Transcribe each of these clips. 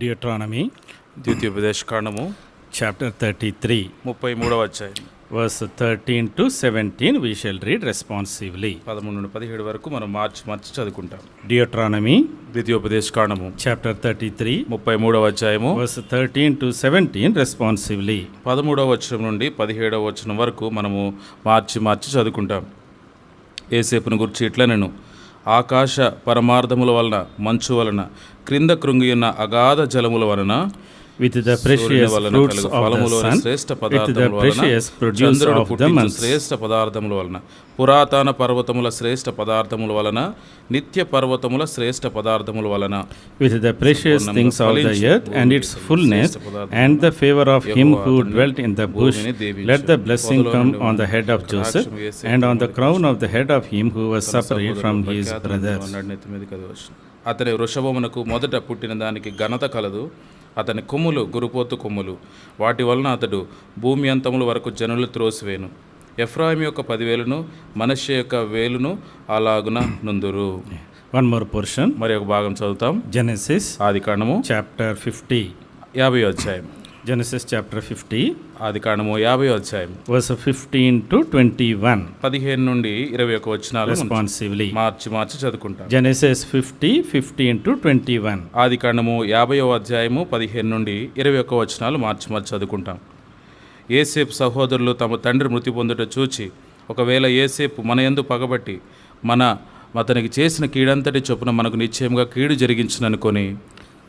Deuteronomy ద్వితీయోపదేశకాండము chapter 33, 33వ అధ్యాయం verse 13 to 17, we shall read responsively. 13 నుండి 17 వరకు మనం మార్చి చదువుకుంటాం. Deuteronomy ద్వితీయోపదేశకాండము chapter 33, 33వ అధ్యాయము verse 13 to 17, responsively. 13వ వచనం నుండి 17వ వచనం వరకు మనము మార్చి చదువుకుంటాం. యోసేపును గురించి ఇట్లా నేను ఆకాశ పరమార్థముల వలన మంచు వలన క్రింద కృంగియున్న అగాధ జలముల వలన With the precious fruits of the sun, with the precious produce of the month, శ్రేష్ఠ పదార్థముల వలన పురాతన పర్వతముల శ్రేష్ఠ పదార్థముల వలన నిత్య పర్వతముల శ్రేష్ఠ పదార్థముల వలన with the precious things of the earth and its fullness, and the favor of him who dwelt in the bush, let the blessing come on the head of Joseph, and on the crown of the head of him who was separated from his brothers. అతని వృషభమునకు మొదట పుట్టిన దానికి ఘనత కలదు. అతని కొమ్ములు గురుపోతు కొమ్ములు, వాటి వలన అతడు భూమి అంతముల వరకు జనులు త్రోసివేను. ఎఫ్రాయిం యొక్క 10,000ను మనష్షే యొక్క 1,000ను అలాగున నుందురు. One more portion. మరి ఒక భాగం చదువుతాం. Genesis ఆదికాండము chapter 50. 50వ అధ్యాయం. Genesis chapter 50, ఆదికాండము 50వ అధ్యాయం verse 15 to 21. 15 నుండి 21 వచనాలు Responsively. మార్చి చదువుకుంటాం. Genesis 50, 15 to 21. ఆదికాండము 50వ అధ్యాయము 15 నుండి 21 వచనాలు మార్చి చదువుకుంటాం. యోసేపు సహోదరులు తమ తండ్రి మృతి పొందుట చూచి, ఒకవేళ యోసేపు మన యందు పగబట్టి అతనికి చేసిన కీడంతటి చొప్పున మనకు నిశ్చయంగా కీడు జరిగించుననుకొని,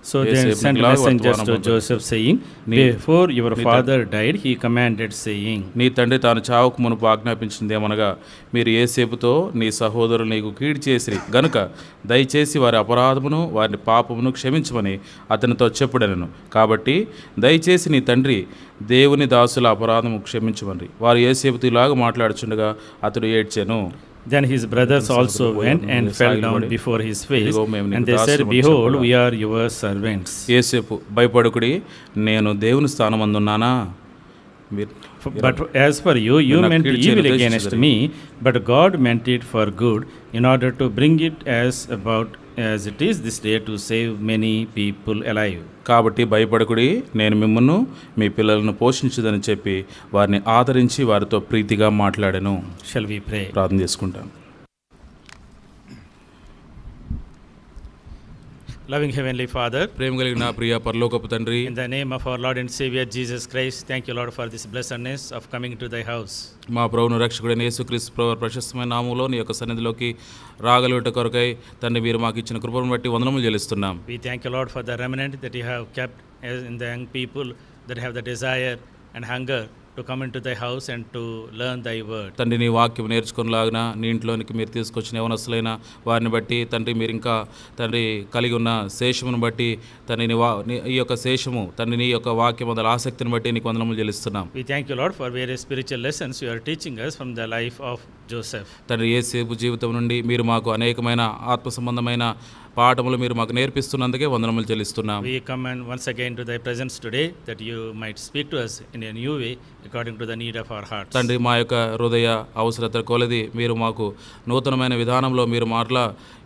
So they sent messengers to Joseph, saying, Before your father died, he commanded, saying, నీ తండ్రి తాను చావుకు మునుపు ఆజ్ఞాపించింది ఏమనగా, మీరు యోసేపుతో నీ సహోదరులు నీకు కీడు చేసిరి గనుక దయచేసి వారి అపరాధమును వారి పాపమును క్షమించమని అతనితో చెప్పుడనను. కాబట్టి దయచేసి నీ తండ్రి దేవుని దాసుల అపరాధము క్షమించమని వారు యోసేపుతో ఇలాగ మాట్లాడుచుండగా అతడు ఏడ్చెను. Then his brothers also went and fell down before his face, and they said, Behold, we are your servants. యోసేపు, భయపడుకుడి, నేను దేవుని స్థానమందున్నానా? But as for you, you meant evil against me, but God meant it for good, in order to bring it as it is this day, to save many people alive. కాబట్టి భయపడకుడి, నేను మిమ్మల్ని మీ పిల్లలను పోషించదని చెప్పి వారిని ఆదరించి వారితో ప్రీతిగా మాట్లాడాను. Shall we pray? ప్రార్థన చేసుకుంటాం. Loving Heavenly Father, ప్రేమ కలిగిన ప్రియ పరలోకపు తండ్రి, in the name of our Lord and Savior Jesus Christ, thank you, Lord, for this blessedness of coming to thy house. మా ప్రభువును రక్షకుడైన యేసుక్రీస్తు ప్రభు ప్రశస్తమైన నామములో నీ యొక్క సన్నిధిలోకి రాగలుగుట కొరకై తండ్రి మీరు మాకు ఇచ్చిన కృపను బట్టి వందనములు చెల్లిస్తున్నాం. We thank you, Lord, for the remnant that you have kept in the young people that have the desire and hunger to come into thy house and to learn thy word. తండ్రి నీ వాక్యం నేర్చుకునేలాగిన నీ ఇంట్లోనికి మీరు తీసుకొచ్చిన యవనస్తులైన వారిని బట్టి తండ్రి మీరు ఇంకా తండ్రి కలిగి ఉన్న శేషమును బట్టి తండ్రి ఈ యొక్క శేషము తండ్రి నీ యొక్క వాక్యం మొదల ఆసక్తిని బట్టి నీకు వందనములు చెల్లిస్తున్నాం. We thank you, Lord, for various spiritual lessons you are teaching us from the life of Joseph. తండ్రి యోసేపు జీవితం నుండి మీరు మాకు అనేకమైన ఆత్మ సంబంధమైన పాఠములు మీరు మాకు నేర్పిస్తున్నందుకే వందనములు చెల్లిస్తున్నాం. We come and once again to thy presence today that you might speak to us in a new way according to the need of our hearts. తండ్రి మా యొక్క హృదయ అవసరత కొలది మీరు మాకు నూతనమైన విధానంలో మీరు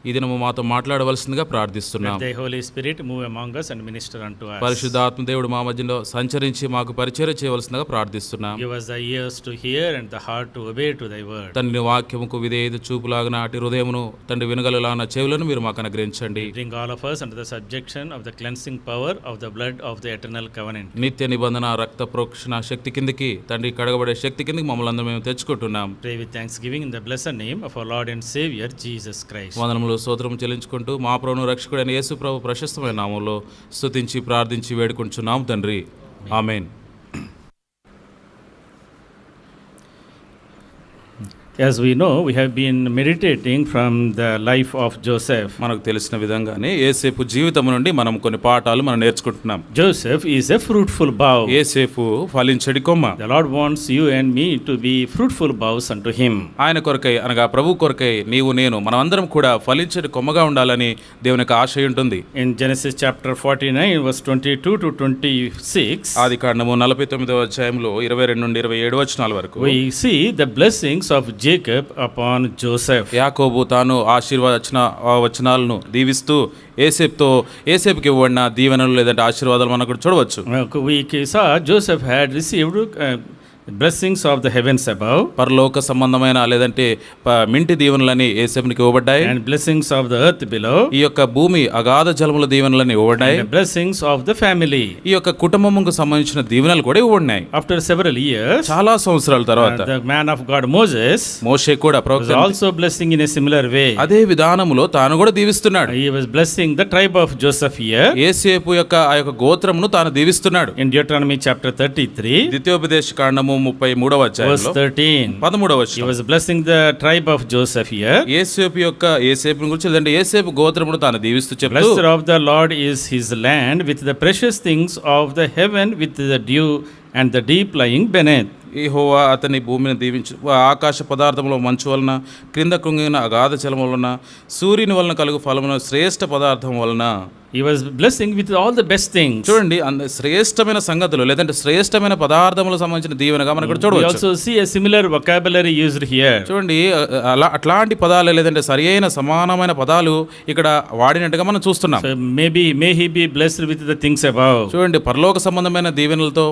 ఈ దినము మాతో మాట్లాడవలసిందిగా ప్రార్థిస్తున్నాం. Let thy Holy Spirit move among us and minister unto us. పరిశుద్ధాత్మ దేవుడు మా మధ్యలో సంచరించి మాకు పరిచర్య చేయవలసిందిగా ప్రార్థిస్తున్నాం. Give us the ears to hear and the heart to obey to thy word. తండ్రి వాక్యముకు విధేయత చూపులాగిన అటు హృదయమును తండ్రి వినగలలాన చెవులను మీరు మాకు అనుగ్రహించండి. Bring all of us under the subjection of the cleansing power of the blood of the eternal covenant. నిత్య నిబంధన రక్త ప్రోక్షణ శక్తి కిందికి తండ్రి కడగబడే శక్తి కిందికి మమ్మల్ని అందరం మేము తెచ్చుకుంటున్నాం. Pray with thanksgiving in the blessed name of our Lord and Savior Jesus Christ. వందనములు స్తోత్రం చెల్లించుకుంటూ మా ప్రభువును రక్షకుడైన యేసు ప్రభు ప్రశస్తమైన నామములో స్తుతించి ప్రార్థించి వేడుకుంటున్నాం తండ్రి. ఆమేన్. As we know, we have been meditating from the life of Joseph. మనకు తెలిసిన విధంగానే యోసేపు జీవితం నుండి మనం కొన్ని పాఠాలు మనం నేర్చుకుంటున్నాం. Joseph is a fruitful bough. యోసేపు ఫలించడి కొమ్మ. The Lord wants you and me to be fruitful boughs unto him. ఆయన కొరకై అనగా ప్రభు కొరకై నీవు నేను మనమందరం కూడా ఫలించడి కొమ్మగా ఉండాలని దేవునికి ఆశ ఉంటుంది. In Genesis chapter 49 verse 22 to 26, ఆదికాండము 49వ అధ్యాయంలో 22 నుండి 27 వచనాల వరకు we see the blessings of Jacob upon Joseph. యాకోబు తాను వచనాలను దీవిస్తూ ఏసేపుకి ఇవ్వబడిన దీవెనలు లేదంటే ఆశీర్వాదాలు మనం కూడా చూడవచ్చు. We saw Joseph had received blessings of the heavens above పరలోక సంబంధమైన లేదంటే మింటి దీవెనలని ఏసేపునికి ఇవ్వబడ్డాయి. and blessings of the earth below ఈ యొక్క భూమి అగాధ జలముల దీవెనలని ఇవ్వబడ్డాయి. and blessings of the family. ఈ యొక్క కుటుంబముకు సంబంధించిన దీవెనలు కూడా ఇవ్వబడినాయి. After several years, చాలా సంవత్సరాల తర్వాత the man of God Moses మోషే కూడా was also blessing in a similar way. అదే విధానములో తాను కూడా దీవిస్తున్నాడు. He was blessing the tribe of Joseph here. ఏసేపు యొక్క ఆ యొక్క గోత్రమును తాను దీవిస్తున్నాడు. In Deuteronomy chapter 33, ద్వితీయోపదేశ కాండము 33వ verse అధ్యాయంలో 13, 13వ he వచనం was blessing the tribe of Joseph here. ఏసేపు గురించి లేదంటే ఏసేపు గోత్రమును తాను దీవిస్తూ చెప్తూ Blessed of the Lord is his land with the precious things of the heaven, with the dew and the deep lying beneath. యెహోవా అతని భూమిని దీవించు ఆకాశ పదార్థములో మంచు వలన క్రింద కృంగిన అగాధ జలము వలన సూర్యుని వలన కలుగు ఫలమున శ్రేష్ఠ పదార్థం వలన. He was blessing with all the best things. చూడండి శ్రేష్టమైన సంగతులు లేదంటే శ్రేష్టమైన పదార్థములకు సంబంధించిన దీవెనగా మనం ఇక్కడ We చూడవచ్చు. also see a similar vocabulary used here. చూడండి అట్లాంటి పదాలు లేదంటే సరి అయిన సమానమైన పదాలు ఇక్కడ వాడినట్టుగా మనం చూస్తున్నాం. So may he be blessed with the things above చూడండి పరలోక సంబంధమైన దీవెనలతో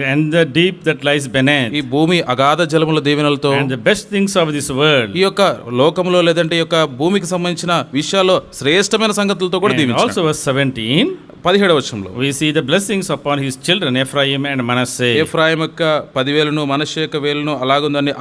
and the deep that lies beneath ఈ భూమి అగాధ జలముల దీవెనలతో and the best things of this world. ఈ యొక్క లోకంలో లేదంటే ఈ యొక్క భూమికి సంబంధించిన విషయాల్లో శ్రేష్టమైన సంగతులతో కూడా And దీవించాడు. also verse 17, 17వ వచనంలో we see the blessings upon his children Ephraim and Manasseh. Ephraim యొక్క 10,000 మనష్షే యొక్క 1,000 అలాగుందని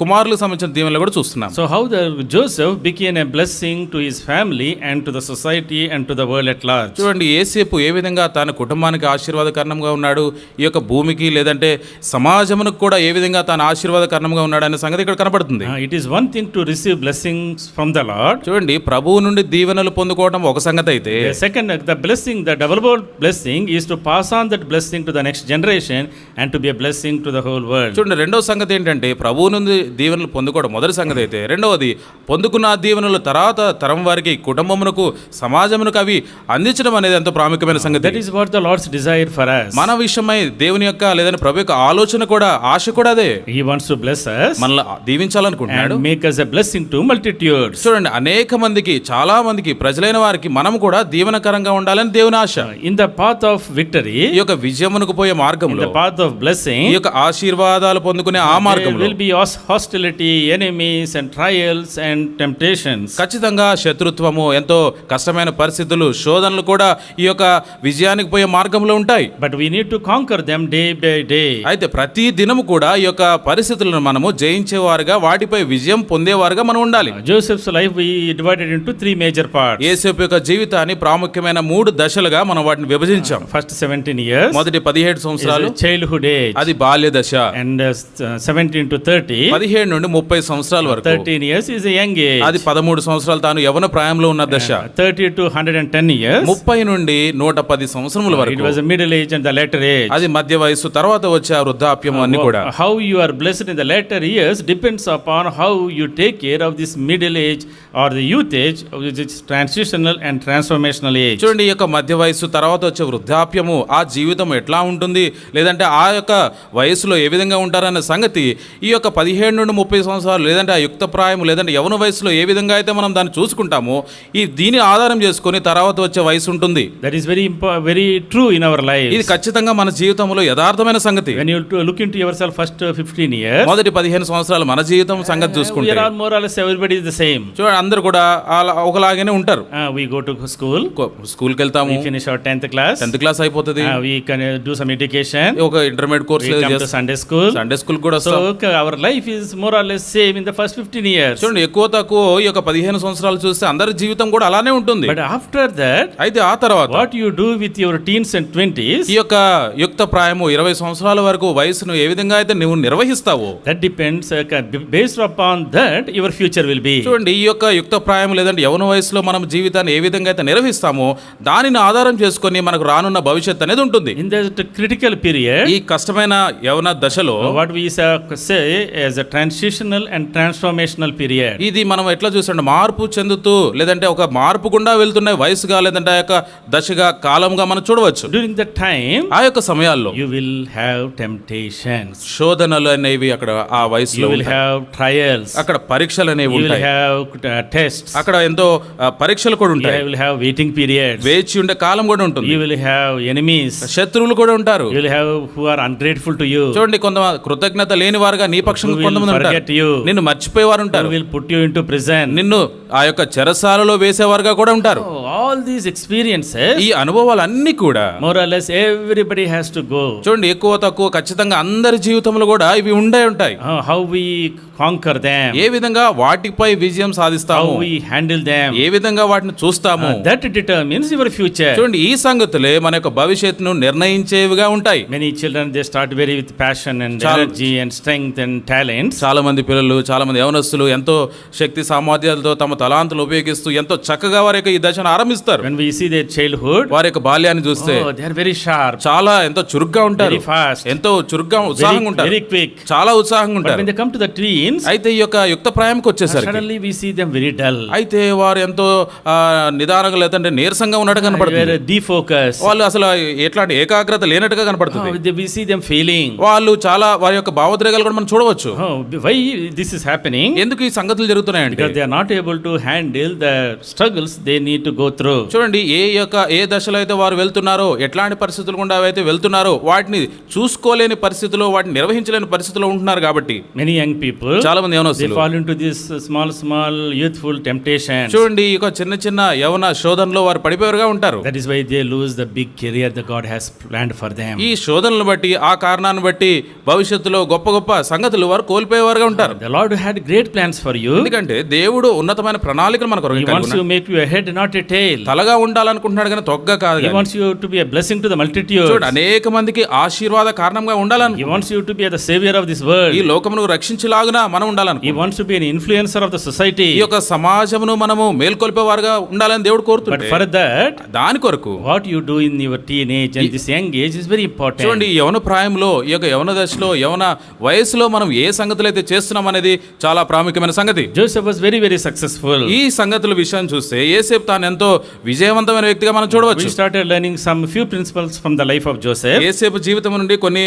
కుమారులకు సంబంధించిన దీవెనలు కూడా చూస్తున్నాం. So how the Joseph became a blessing to his family and to the society and to the world at large. చూడండి ఏసేపు ఏ విధంగా తన కుటుంబానికి ఆశీర్వాదకరణంగా ఉన్నాడు, ఈ యొక్క భూమికి లేదంటే సమాజమునకు కూడా ఏ విధంగా తాను ఆశీర్వాదకరణంగా ఉన్నాడు అనే సంగతి ఇక్కడ కనబడుతుంది. It is one thing to receive blessings from the Lord. చూడండి ప్రభువు నుండి దీవెనలు పొందుకోవడం ఒక సంగతి అయితే The second, the blessing, the double blessing is to pass on that blessing to the next generation and to be a blessing to the whole world. చూడండి రెండవ సంగతి ఏంటంటే ప్రభువు నుండి దీవెనలు పొందుకోవడం మొదటి సంగతి అయితే రెండవది పొందుకున్న ఆ దీవెనలు తర్వాత తరం వారికి కుటుంబమునకు సమాజమునకు అవి అందించడం అనేది ఎంతో ప్రాముఖ్యమైన సంగతి. That is what the Lord's desire for us. మన విషయమై దేవుని యొక్క లేదని ప్రభు యొక్క ఆలోచన కూడా ఆశ కూడా అదే. He wants to bless us మనల్ని దీవించాలనుకుంటున్నాడు. and make us a blessing to multitudes. చూడండి అనేక మందికి చాలా మందికి ప్రజలైన వారికి మనం కూడా దీవెనకరంగా ఉండాలని దేవుని ఆశ. In the path of victory, ఈ యొక్క విజయమునకు పోయే in మార్గంలో the path of blessing, ఈ యొక్క ఆశీర్వాదాలు పొందుకునే ఆ there మార్గంలో will be hostility, enemies and trials and temptations. ఖచ్చితంగా శత్రుత్వము ఎంతో కష్టమైన పరిస్థితులు శోధనలు కూడా ఈ యొక్క విజయానికి పోయే మార్గంలో ఉంటాయి. But we need to conquer them day by day. అయితే ప్రతి దినము కూడా ఈ యొక్క పరిస్థితులను మనము జయించేవారుగా వాటిపై విజయం పొందేవారుగా మనం ఉండాలి. Joseph's life we divided into three major parts. యేసేపు యొక్క జీవితాన్ని ప్రాముఖ్యమైన 3 దశలుగా మనం వాటిని విభజించాం. First 17 years మొదటి 17 is సంవత్సరాలు a childhood age, అది బాల్య దశ. and 17 to 30, 17 నుండి 30 సంవత్సరాల వరకు 13 years is a young age. అది 13 సంవత్సరాలు తాను యవన ప్రాయంలో ఉన్న దశ. 30 to 110 years, 30 నుండి 110 సంవత్సరముల it వరకు was a middle age and the later age. అది మధ్య వయస్సు తర్వాత వచ్చే ఆ వృద్ధాప్యం అన్ని కూడా. How you are blessed in the later years depends upon how you take care of this middle age or the youth age, which is transitional and transformational age. చూడండి ఈ యొక్క మధ్య వయస్సు తర్వాత వచ్చే వృద్ధాప్యము ఆ జీవితం ఎట్లా ఉంటుంది లేదంటే ఆ యొక్క వయసులో ఏ విధంగా ఉంటారనే సంగతి ఈ యొక్క 17 నుండి 30 సంవత్సరాలు లేదంటే ఆ యుక్త ప్రాయం లేదంటే యవన వయసులో ఏ విధంగా అయితే మనం దాన్ని చూసుకుంటామో దీని ఆధారం చేసుకొని తర్వాత వచ్చే వయసు ఉంటుంది. That is very true in our lives. ఇది ఖచ్చితంగా మన జీవితంలో యథార్థమైన సంగతి. When you look into yourself first 15 years, మొదటి 15 సంవత్సరాలు మన జీవితం సంగతి we చూసుకుంటే are all more or less everybody is the same. చూడండి అందరూ కూడా ఒకలాగానే ఉంటారు. We go to school, స్కూల్కి వెళ్తాము, we finish our 10th class, 10th class అయిపోతుంది, we can do some education, ఒక intermediate course we come to Sunday school. Sunday school కూడా So వస్తాం. our life is more or less same in the first 15 years. చూడండి ఎక్కువ తక్కువ ఈ యొక్క 15 సంవత్సరాలు చూస్తే అందరి జీవితం కూడా అలానే ఉంటుంది. But after that, అయితే ఆ తర్వాత what you do with your teens and 20s, ఈ యొక్క యుక్త ప్రాయము 20 సంవత్సరాల వరకు వయసును ఏ విధంగా అయితే నువ్వు నిర్వహిస్తావో that depends, based upon that your future will be. చూడండి ఈ యొక్క యుక్త ప్రాయం లేదంటే యవన వయసులో మనం జీవితాన్ని ఏ విధంగా అయితే నిర్వహిస్తామో దానిని ఆధారం చేసుకొని మనకు రానున్న భవిష్యత్ అనేది ఉంటుంది. In that critical period, ఈ కష్టమైన యవన దశలో what we say as a transitional and transformational period. ఇది మనం ఎట్లా చూస్తుంటే మార్పు చెందుతూ లేదంటే ఒక మార్పు గుండా వెళ్తున్న వయసుగా లేదంటే ఆ యొక్క దశగా కాలంగా మనం చూడవచ్చు. During that time, ఆ యొక్క సమయాల్లో you will have temptations. శోధనలు అనేవి అక్కడ ఆ వయసులో You will ఉంటాయి. have trials. అక్కడ పరీక్షలు అనేవి You will ఉంటాయి. have tests. అక్కడ ఎంతో పరీక్షలు కూడా ఉంటాయి. You will have waiting periods. వేచి ఉండే కాలం కూడా ఉంటుంది. You will have enemies. శత్రువులు కూడా ఉంటారు. You will have who are ungrateful to you. చూడండి, కొంత కృతజ్ఞత లేని వారుగా నీ పక్షంగా Who will కొంతమంది ఉంటారు. forget you. నిన్ను మర్చిపోయేవారు Who ఉంటారు. will put you into prison. నిన్ను ఆ యొక్క చెరసాలలో వేసేవారుగా కూడా ఉంటారు. Oh, all these experiences, ఈ అనుభవాలన్నీ కూడా more or less everybody has to go. చూడండి, ఎక్కువ తక్కువ ఖచ్చితంగా అందరి జీవితంలో కూడా ఇవి ఉండే ఉంటాయి. How we conquer them. ఏ విధంగా వాటిపై విజయం సాధిస్తాము, How we handle them. ఏ విధంగా వాటిని చూస్తాము, That determines your future. చూడండి ఈ సంగతులే మన యొక్క భవిష్యత్తును నిర్ణయించేవిగా ఉంటాయి. Many children, they start very with passion and energy and strength and talents. చాలా మంది పిల్లలు, చాలా మంది యవనస్తులు ఎంతో శక్తి సామర్థ్యాలతో తమ తలాంతులు ఉపయోగిస్తూ ఎంతో చక్కగా వారి యొక్క ఈ దశను ఆరంభిస్తారు. When we see their childhood, వారి యొక్క బాల్యాన్ని చూస్తే they are very sharp, చాలా ఎంతో చురుగ్గా ఉంటారు, very fast, ఎంతో చురుగ్గా ఉత్సాహంగా ఉంటారు, very quick. చాలా ఉత్సాహంగా But ఉంటారు. when they come to the teens, అయితే ఈ యొక్క యుక్త ప్రాయంకి వచ్చేసరికి suddenly we see them very dull. అయితే వారు ఎంతో నిదానంగా లేదంటే నీరసంగా ఉన్నట్టు కనపడుతుంది. Very defocused. వాళ్ళు అసలు ఎట్లాంటి ఏకాగ్రత లేనట్టుగా కనపడుతుంది. We see them failing. వాళ్ళు చాలా వారి యొక్క భావోద్రేకాలు కూడా మనం చూడవచ్చు. Why this is happening? ఎందుకు ఈ సంగతులు జరుగుతున్నాయంటే Because they are not able to handle the struggles they need to go through. చూడండి, ఏ దశలో అయితే వారు వెళ్తున్నారో, ఎట్లాంటి పరిస్థితులు గుండా అయితే వెళ్తున్నారో వాటిని చూసుకోలేని పరిస్థితిలో, వాటిని నిర్వహించలేని పరిస్థితిలో ఉంటున్నారు. కాబట్టి Many young people, చాలా మంది they యవనస్తులు fall into this small youthful temptations. చూడండి ఈ యొక్క చిన్న యవన శోధనలో వారు పడిపోయారుగా ఉంటారు. That is why they lose the big career that God has planned for them. ఈ శోధనలను బట్టి, ఆ కారణాన్ని బట్టి భవిష్యత్తులో గొప్ప గొప్ప సంగతులు వారు కోల్పోయేవారుగా ఉంటారు. The Lord had great plans for you. ఎందుకంటే దేవుడు ఉన్నతమైన ప్రణాళికలు మనకు He wants you to make you a head, not a tail. తలగా ఉండాలనుకుంటున్నాడు కానీ తొగ్గ కాదు. He wants you to be a blessing to the multitude. చూడు, అనేక మందికి ఆశీర్వాద కారణంగా ఉండాలని, He wants you to be the savior of this world. ఈ లోకమును రక్షించేలాగున మనం ఉండాలని, He wants to be an influencer of the society. ఈ యొక్క సమాజమును మనము మేల్కొల్పేవారుగా ఉండాలని దేవుడు But కోరుతున్నాడు. for that, దాని కొరకు what you do in your teenage and this young age is very important. చూడండి, ఈ యవన ప్రాయంలో, ఈ యొక్క యవన దశలో, యవన వయసులో మనం ఏ సంగతులు అయితే చేస్తున్నాం అనేది చాలా ప్రాముఖ్యమైన సంగతి. Joseph was very successful. ఈ సంగతుల విషయాన్ని చూస్తే యేసేపు తాను ఎంతో విజయవంతమైన వ్యక్తిగా మనం చూడవచ్చు. We started learning some few principles from the life of Joseph. యేసేపు జీవితం నుండి కొన్ని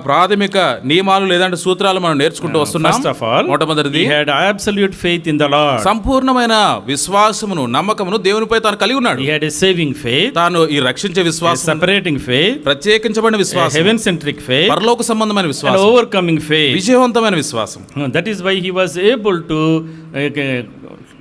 ప్రాథమిక నియమాలు లేదంటే సూత్రాలు మనం నేర్చుకుంటూ వస్తున్నాం. First of all, మొట్టమొదటిది, he had absolute faith in the Lord. సంపూర్ణమైన విశ్వాసమును, నమ్మకమును దేవునిపై తాను కలిగి ఉన్నాడు. He had a saving faith, తాను ఈ రక్షించే a విశ్వాసం, separating faith, ప్రత్యేకించబడిన a విశ్వాసం, heaven-centric faith, పరలోక సంబంధమైన and విశ్వాసం, overcoming faith. విజయవంతమైన విశ్వాసం. That is why he was able to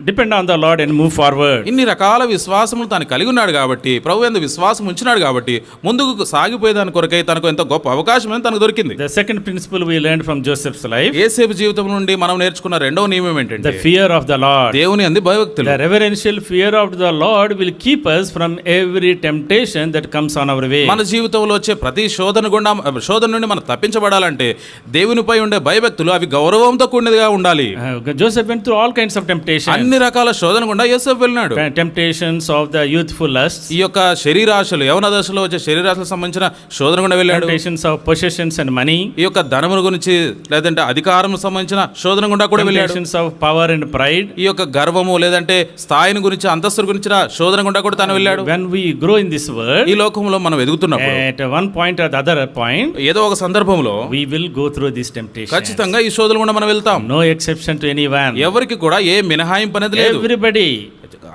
depend on the Lord and move forward. ఇన్ని రకాల విశ్వాసములు తాను కలిగి ఉన్నాడు కాబట్టి, ప్రభు యందు విశ్వాసం ఉంచినాడు కాబట్టి ముందుకు సాగిపోయేదాని కొరకై తనకు ఎంతో గొప్ప అవకాశం అని తనకు దొరికింది. The second principle we learned from Joseph's life, యేసేపు జీవితం నుండి మనం నేర్చుకున్న రెండవ నియమం ఏంటంటే the fear of the Lord. దేవుని యందు భయభక్తులు. The reverential fear of the Lord will keep us from every temptation that comes on our way. మన జీవితంలో వచ్చే ప్రతి శోధన నుండి మనం తప్పించబడాలంటే దేవునిపై ఉండే భయభక్తులు అవి గౌరవంతో కూడినదిగా ఉండాలి. Joseph went through all kinds of temptations. అన్ని రకాల శోధన గుండా యేసేపు వెళ్ళినాడు. Temptations of the youthful lusts, ఈ యొక్క శరీరాశలు, యవన దశలో వచ్చే శరీరాశలకు సంబంధించిన శోధన గుండా వెళ్ళాడు. temptations of possessions and money, ఈ యొక్క ధనము గురించి లేదంటే అధికారం సంబంధించిన శోధన గుండా కూడా వెళ్ళాడు. temptations of power and pride. ఈ యొక్క గర్వము లేదంటే స్థాయిని గురించి, అంతస్తు గురించిన శోధన గుండా కూడా తాను వెళ్ళాడు. When we grow in this world, ఈ లోకంలో మనం ఎదుగుతున్నప్పుడు at one point or the other point, ఏదో ఒక సందర్భంలో we will go through these temptations. ఖచ్చితంగా ఈ శోధన గుండా మనం వెళ్తాం. No exception to anyone. ఎవరికి కూడా ఏ మినహాయింపు అనేది లేదు. Everybody,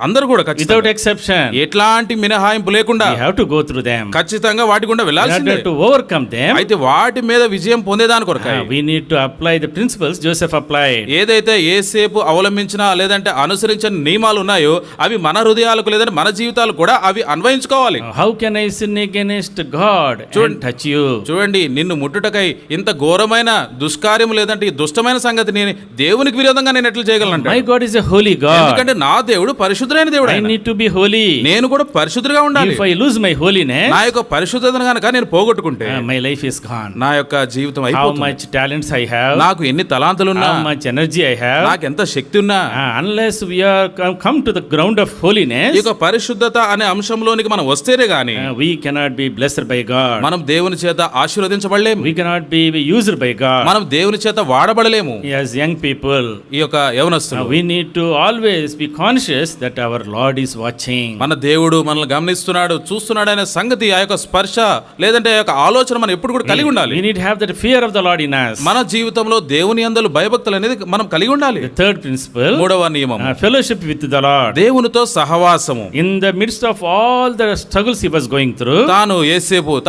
అందరూ కూడా without ఖచ్చితంగా exception, ఎట్లాంటి మినహాయింపు లేకుండా we have to go through them. ఖచ్చితంగా వాటి గుండా In వెళ్ళాల్సిందే. order to overcome them, అయితే వాటి మీద విజయం పొందేదాని కొరకై we need to apply the principles Joseph applied. ఏదైతే యేసేపు అవలంబించిన లేదంటే అనుసరించిన నియమాలు ఉన్నాయో అవి మన హృదయాలకు లేదంటే మన జీవితాలు కూడా అవి అన్వయించుకోవాలి. How can I sin against God and touch you? చూడండి, నిన్ను ముట్టుటకై ఇంత ఘోరమైన దుష్కార్యం లేదంటే ఈ దుష్టమైన సంగతి నేను దేవునికి విరోధంగా నేను ఎట్లా చేయగలను? My God is a holy God. ఎందుకంటే నా దేవుడు పరిశుద్ధ పరిశుద్ధుడైన దేవుడు I ఆయన. need to be holy. నేను కూడా పరిశుద్ధుడిగా ఉండాలి. If I lose my holiness, నా యొక్క పరిశుద్ధతను గనక నేను పోగొట్టుకుంటే my life is gone. నా యొక్క జీవితం How అయిపోతుంది. much talents I have, నాకు ఎన్ని తలాంతులున్నా, how much energy I have, నాకు ఎంత శక్తి ఉన్నా, unless we are come to the ground of holiness, ఈ యొక్క పరిశుద్ధత అనే అంశంలోనికి మనం వస్తేనే గాని we cannot be blessed by God. మనం దేవుని చేత ఆశీర్వదించబడలేము. We cannot be used by God. మనం దేవుని చేత వాడబడలేము. As young people, ఈ యొక్క యవనస్తులు we need to always be conscious that our Lord is watching. మన దేవుడు మనల్ని గమనిస్తున్నాడు, చూస్తున్నాడు అనే సంగతి, ఆ యొక్క స్పర్శ లేదంటే ఆ యొక్క ఆలోచన మనం ఎప్పుడు కూడా కలిగి ఉండాలి. We need to have that fear of the Lord in us. మన జీవితంలో దేవుని యందు భయభక్తులు అనేది మనం కలిగి ఉండాలి. The third principle, మూడవ నియమం fellowship with the Lord. దేవునితో సహవాసము. In the midst of all the struggles he was going through,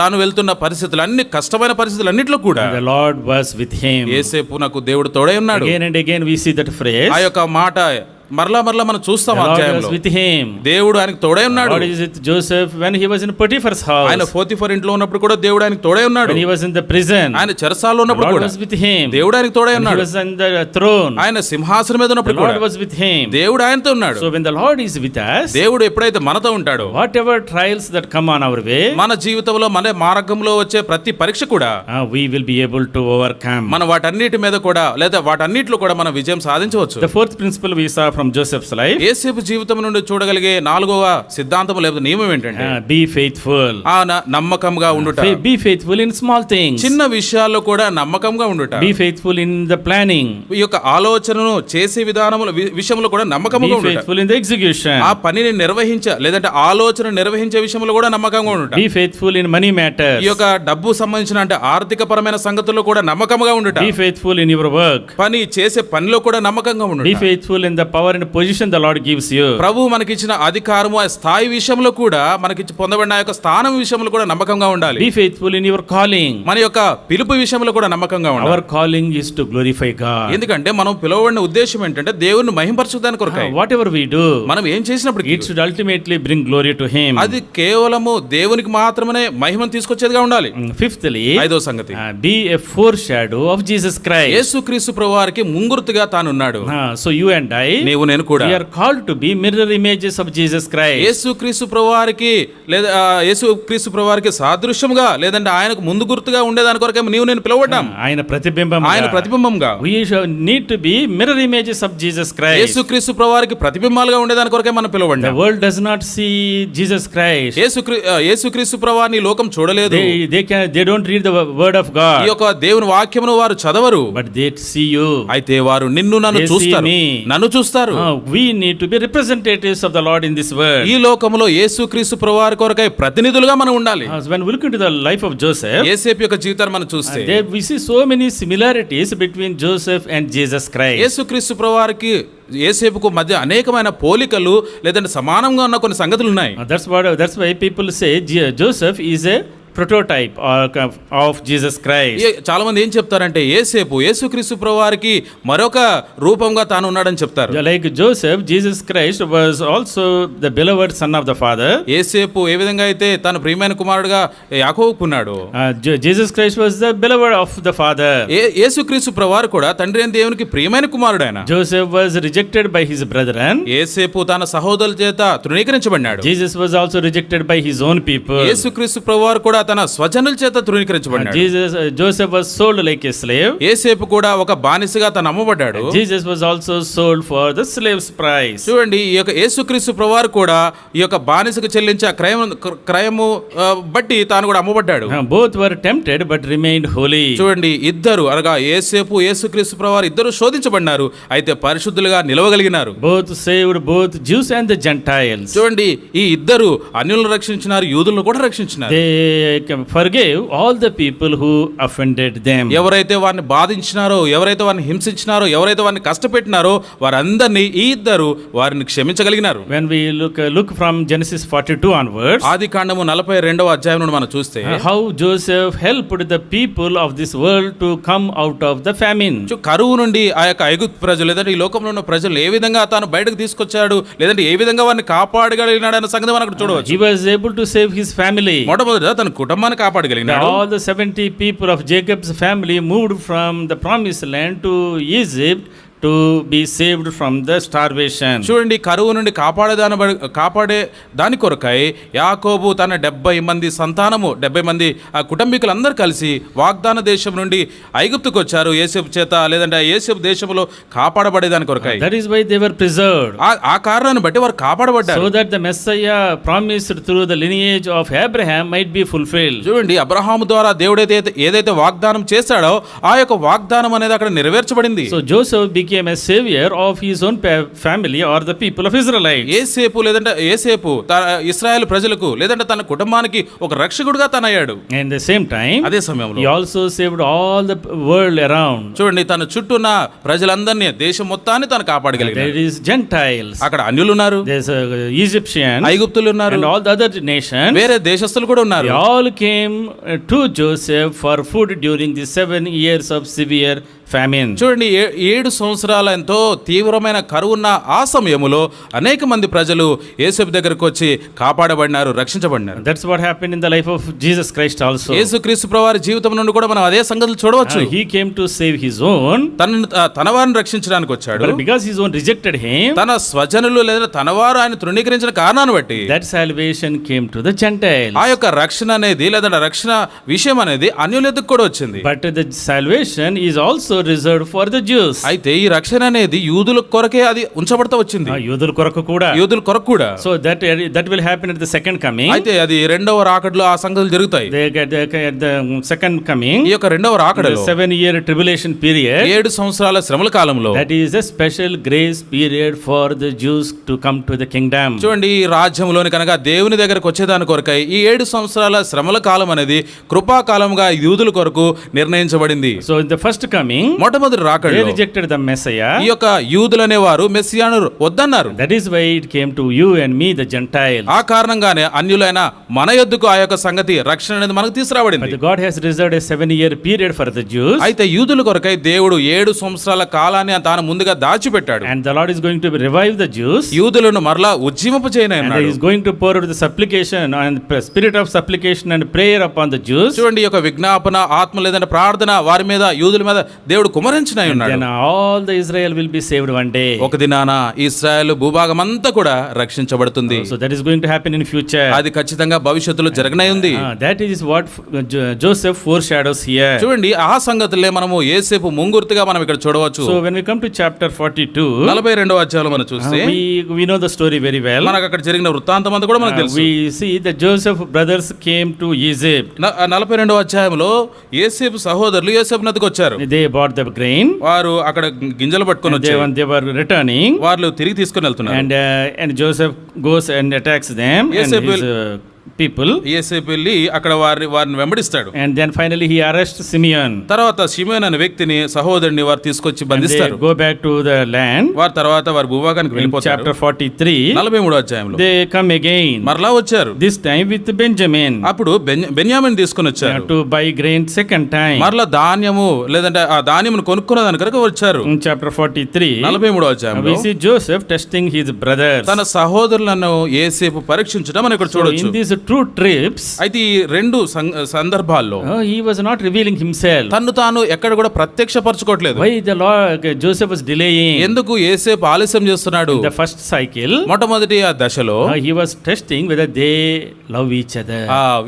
తాను వెళ్తున్న పరిస్థితులు, అన్ని కష్టమైన పరిస్థితులు అన్నిట్లో కూడా the Lord was with him. యేసేపు నాకు దేవుడు తోడై ఉన్నాడు. Again and again we see that phrase. ఆ యొక్క మాట మరలా మనం చూస్తాం. The Lord అధ్యాయంలో was with him. దేవుడు ఆయనకు తోడై ఉన్నాడు. God is with Joseph when he was in Potiphar's house. ఆయన పోతిఫర్ ఇంట్లో ఉన్నప్పుడు కూడా దేవుడు ఆయనకు తోడై ఉన్నాడు. When he was in the prison, ఆయన చెరసాలలో ఉన్నప్పుడు God కూడా was with him. దేవుడు ఆయనకు తోడై When he ఉన్నాడు. was on the throne, ఆయన సింహాసనం మీద the ఉన్నప్పుడు Lord కూడా was with him. దేవుడు ఆయనతో ఉన్నాడు. So when the Lord is with us, దేవుడు ఎప్పుడైతే మనతో ఉంటాడో, whatever trials that come on our way, మన జీవితంలో మన మార్గంలో వచ్చే ప్రతి పరీక్ష కూడా we will be able to overcome. మనం వాటన్నిటి మీద కూడా లేదా వాటన్నిటిలో కూడా మనం విజయం సాధించవచ్చు. The fourth principle we saw from Joseph's life, యేసేపు జీవితం నుండి చూడగలిగే నాలుగవ సిద్ధాంతం లేదా నియమం ఏంటంటే be faithful. నమ్మకంగా ఉండుట. Be faithful in small things. చిన్న విషయాల్లో కూడా నమ్మకంగా ఉండుట. Be faithful in the planning. ఈ యొక్క ఆలోచనను చేసే విధానముల విషయంలో కూడా నమ్మకంగా Be ఉండుట. faithful in the execution. ఆ పనిని లేదంటే ఆలోచన నిర్వహించే విషయంలో కూడా నమ్మకంగా ఉండుట. Be faithful in money matters. ఈ యొక్క డబ్బు సంబంధించిన అంటే ఆర్థిక పరమైన సంగతుల్లో కూడా నమ్మకంగా ఉండుట. Be faithful in your work. పని చేసే పనిలో కూడా నమ్మకంగా ఉండుట. Be faithful in the power and position the Lord gives you. ప్రభు మనకిచ్చిన అధికారము, ఆ స్థాయి విషయంలో కూడా మనకిచ్చి పొందబడిన యొక్క స్థానం విషయంలో కూడా నమ్మకంగా ఉండాలి. Be faithful in your calling. మన యొక్క పిలుపు విషయంలో కూడా నమ్మకంగా ఉండాలి. Our calling is to glorify God. ఎందుకంటే మనం పిలువబడిన ఉద్దేశం ఏంటంటే దేవుణ్ణి మహిమపరచడానికి కొరకై. Whatever we do, మనం ఏం చేసినప్పటికీ it should ultimately bring glory to him. అది కేవలము దేవునికి మాత్రమే మహిమను తీసుకొచ్చేదిగా ఉండాలి. Fifthly, ఐదో సంగతి, be a foreshadow of Jesus Christ. యేసుక్రీస్తు ప్రభువారికి ముంగుర్తుగా తానున్నాడు. So you and I, నీవు నేను కూడా we are called to be mirror images of Jesus Christ. యేసుక్రీస్తు ప్రభువారికి లేదా యేసుక్రీస్తు ప్రభువారికి సాదృశ్యంగా లేదంటే ఆయనకు ముందు గుర్తుగా ఉండేదాని కొరకే నీవు నేను పిలువబడ్డాం. ఆయన ప్రతిబింబంగా we need to be mirror images of Jesus Christ. యేసుక్రీస్తు ప్రభువారికి ప్రతిబింబాలుగా ఉండేదాని కొరకే మనం పిలువబడ్డాం. The world does not see Jesus Christ. యేసుక్రీస్తు ప్రభువారిని లోకం చూడలేదు. They don't read the word of God. ఈ యొక్క దేవుని వాక్యమును వారు చదవరు. But they see you. అయితే వారు నన్ను చూస్తారు. We need to be representatives of the Lord in this world. ఈ లోకములో యేసుక్రీస్తు ప్రభువారి కొరకై ప్రతినిధులుగా మనం ఉండాలి. When we look into the life of Joseph, యేసేపు యొక్క జీవితాన్ని మనం చూస్తే there we see so many similarities between Joseph and Jesus Christ. యేసుక్రీస్తు ప్రభువారికి యేసేపుకు మధ్య అనేకమైన పోలికలు లేదంటే సమానంగా ఉన్న కొన్ని సంగతులు ఉన్నాయి. That's why people say Joseph is a prototype of Jesus Christ. చాలా మంది ఏం చెప్తారంటే యేసుక్రీస్తు ప్రభువారికి మరొక రూపంగా తాను ఉన్నాడని చెప్తారు. Like Joseph, Jesus Christ was also the beloved son of the Father. యేసేపు ఏ విధంగా అయితే తన ప్రియమైన కుమారుడుగా యాకోబుకు ఉన్నాడు, Jesus Christ was the beloved of the Father. యేసుక్రీస్తు ప్రభువారు కూడా తండ్రి అయిన దేవునికి ప్రియమైన కుమారుడు ఆయన. Joseph was rejected by his brethren. యేసేపు తన సహోదరుల చేత తృణీకరించబడ్డాడు. Jesus was also rejected by his own people. యేసుక్రీస్తు ప్రభువారు కూడా తన స్వజనుల చేత తృణీకరించబడ్డాడు. Joseph was sold like a slave. యేసేపు కూడా ఒక బానిసగా తను అమ్మబడ్డాడు. Jesus was also sold for the slave's price. చూడండి, ఈ యొక్క యేసుక్రీస్తు ప్రభువారు కూడా ఈ యొక్క బానిసకు చెల్లించే క్రయము బట్టి తాను కూడా అమ్మబడ్డాడు. Both were tempted but remained holy. చూడండి, ఇద్దరు అనగా యేసుక్రీస్తు ప్రభువారు ఇద్దరు శోధించబడినారు, అయితే పరిశుద్ధులుగా నిలవగలిగినారు. Both saved both Jews and the Gentiles. చూడండి, ఈ ఇద్దరు అన్యులను రక్షించినారు, యూదులను కూడా రక్షించినారు. They forgave all the people who offended them. ఎవరైతే వారిని బాధించినారో, ఎవరైతే వారిని హింసించినారో, ఎవరైతే వారిని కష్టపెట్టినారో వారందరినీ ఈ ఇద్దరు వారిని క్షమించగలిగినారు. When we look from Genesis 42 onwards, ఆదికాండము 42వ అధ్యాయం నుండి మనం చూస్తే how Joseph helped the people of this world to come out of the famine. కరువు నుండి ఆ యొక్క ఐగుప్తు ప్రజలు లేదంటే ఈ లోకంలో ఉన్న ప్రజలు ఏ విధంగా తాను బయటకు తీసుకొచ్చాడు, లేదంటే ఏ విధంగా వారిని కాపాడగలిగినాడు అన్న సంగతి మనం చూడవచ్చు. He was able to save his family. మొట్టమొదట తన కుటుంబాన్ని కాపాడగలిగినాడు. All the 70 people of Jacob's family moved from the promised land to Egypt to be saved from the starvation. చూడండి, కరువు నుండి కాపాడే దాని కొరకై యాకోబు తన 70 మంది సంతానము 70 మంది ఆ కుటుంబీకులందరూ కలిసి వాగ్దాన దేశం నుండి ఐగుప్తుకు వచ్చారు యోసేపు చేత, లేదంటే యోసేపు దేశంలో కాపాడబడేదాని కొరకై. That is why they were preserved. ఆ కారణాన్ని బట్టి వారు కాపాడబడ్డారు. So that the Messiah promised through the lineage of Abraham might be fulfilled. చూడండి, అబ్రహాము ద్వారా దేవుడు ఏదైతే వాగ్దానం చేశాడో ఆ యొక్క వాగ్దానం అనేది అక్కడ నెరవేర్చబడింది. So Joseph became a savior of his own family or the people of Israelites. యేసేపు ఇశ్రాయేలు ప్రజలకు లేదంటే తన కుటుంబానికి ఒక రక్షకుడుగా తనయ్యాడు. And at the same time, అదే సమయంలో he also saved all the world around. చూడండి, తన చుట్టూ ఉన్న ప్రజలందరినీ, దేశం మొత్తాన్ని తను కాపాడగలిగాడు. There is Gentiles. అక్కడ అన్యులు ఉన్నారు, There's Egyptians, ఐగుప్తులు ఉన్నారు, and all the other nations. వేరే దేశస్తులు కూడా ఉన్నారు. They all came to Joseph for food during the 7 years of severe famine. చూడండి, 7 సంవత్సరాల ఎంతో తీవ్రమైన కరువున్న ఆ సమయములో అనేక మంది ప్రజలు యేసేపు దగ్గరకు వచ్చి కాపాడబడినారు, రక్షించబడినారు. That's what happened in the life of Jesus Christ also. యేసుక్రీస్తు ప్రభువారి జీవితం నుండి కూడా మనం అదే సంగతులు చూడవచ్చు. He came to save his own, తన వారిని రక్షించడానికి వచ్చాడు. but because his own rejected him, తన స్వజనులు లేదా తన వారు ఆయన తృణీకరించిన కారణాన్ని బట్టి that salvation came to the Gentiles. ఆ యొక్క రక్షణ అనేది లేదా రక్షణ విషయం అనేది అన్యులకు కూడా వచ్చింది. But the salvation is also reserved for the Jews. అయితే ఈ రక్షణ అనేది యూదుల కొరకే అది ఉంచబడతా వచ్చింది. యూదుల కొరకు కూడా. యూదుల కొరకు కూడా. So that will happen at the second coming. అయితే అది రెండవ రాకడలో ఆ సంగతులు జరుగుతాయి. At the second coming, ఈ యొక్క రెండవ రాకడలో 7-year tribulation period, 7 సంవత్సరాల శ్రమల కాలంలో, that is a special grace period for the Jews to come to the kingdom. చూడండి, ఈ రాజ్యంలోని కనుక దేవుని దగ్గరకు వచ్చేదాని కొరకై ఈ 7 సంవత్సరాల శ్రమల కాలం అనేది కృపాకాలంగా యూదుల కొరకు నిర్ణయించబడింది. So in the first coming, మొట్టమొదటి they రాకడలో rejected the Messiah. ఈ యొక్క యూదులు అనేవారు మెస్సియాను వద్దన్నారు. That is why it came to you and me, the Gentiles. ఆ కారణంగానే అన్యులైన మన యొద్దకు ఆ యొక్క సంగతి రక్షణ అనేది మనకు తీసుకురాబడింది. But God has reserved a 7-year period for the Jews. అయితే యూదుల కొరకై దేవుడు 7 సంవత్సరాల కాలాన్ని తాను ముందుగా దాచిపెట్టాడు. And the Lord is going to revive the Jews. యూదులను మరలా ఉజ్జీవింపచేయనున్నాడు. And he is going to pour out the supplication and spirit of supplication and prayer upon the Jews. చూడండి, ఈ యొక్క విజ్ఞాపన ఆత్మ లేదంటే ప్రార్థన వారి మీద, యూదుల మీద దేవుడు కుమరించినై ఉన్నాడు. Then all the Israel will be saved one day. ఒక దినాన ఇశ్రాయేలు భూభాగం అంతా కూడా రక్షించబడుతుంది. So that is going to happen in future. అది ఖచ్చితంగా భవిష్యత్తులో జరగనే ఉంది. That is what Joseph foreshadows here. చూడండి, ఆ సంగతులే మనము యేసేపు ముంగుర్తుగా మనం ఇక్కడ చూడవచ్చు. So when we come to chapter 42, 42వ అధ్యాయంలో మనం చూస్తే we know the story very well. మనకు అక్కడ జరిగిన వృత్తాంతం అంతా కూడా మనకు తెలుసు. We see that Joseph brothers came to Egypt. 42వ అధ్యాయంలో యేసేపు సహోదరులు యేసేపు నదికి వచ్చారు. They bought the grain. వారు అక్కడ గింజలు పట్టుకొని వచ్చారు. They were returning. వాళ్ళు తిరిగి తీసుకొని వెళ్తున్నారు. And Joseph goes and attacks them and his people. యేసేపు వెళ్ళి అక్కడ వారిని వెంబడిస్తాడు. And then finally he arrests Simeon. తర్వాత సిమియోన్ అనే వ్యక్తిని, సహోదరుని వారు తీసుకొచ్చి బంధిస్తారు. They go back to the land. వారి తర్వాత వారి భూభాగానికి వెళ్ళిపోతారు. Chapter 43, 43వ అధ్యాయంలో they come again. మరలా వచ్చారు. This time with Benjamin. అప్పుడు బెన్యామిన్ తీసుకొని వచ్చారు. To buy grain second time. మరలా ధాన్యము లేదంటే ఆ ధాన్యమును కొనుక్కునే దాని కొరకు వచ్చారు. Chapter 43, 43వ అధ్యాయంలో we see Joseph testing his brothers. తన సహోదరులను యేసేపు పరీక్షించడం మనం ఇక్కడ చూడొచ్చు. In these two trips, అయితే ఈ 2 సందర్భాల్లో he was not revealing himself. తన్ను తాను ఎక్కడ కూడా ప్రత్యక్షపరచుకోవట్లేదు. Why the Lord Joseph was delaying? ఎందుకు యేసేపు ఆలస్యం చేస్తున్నాడు? The first cycle, మొట్టమొదటి ఆ దశలో he was testing whether they love each other.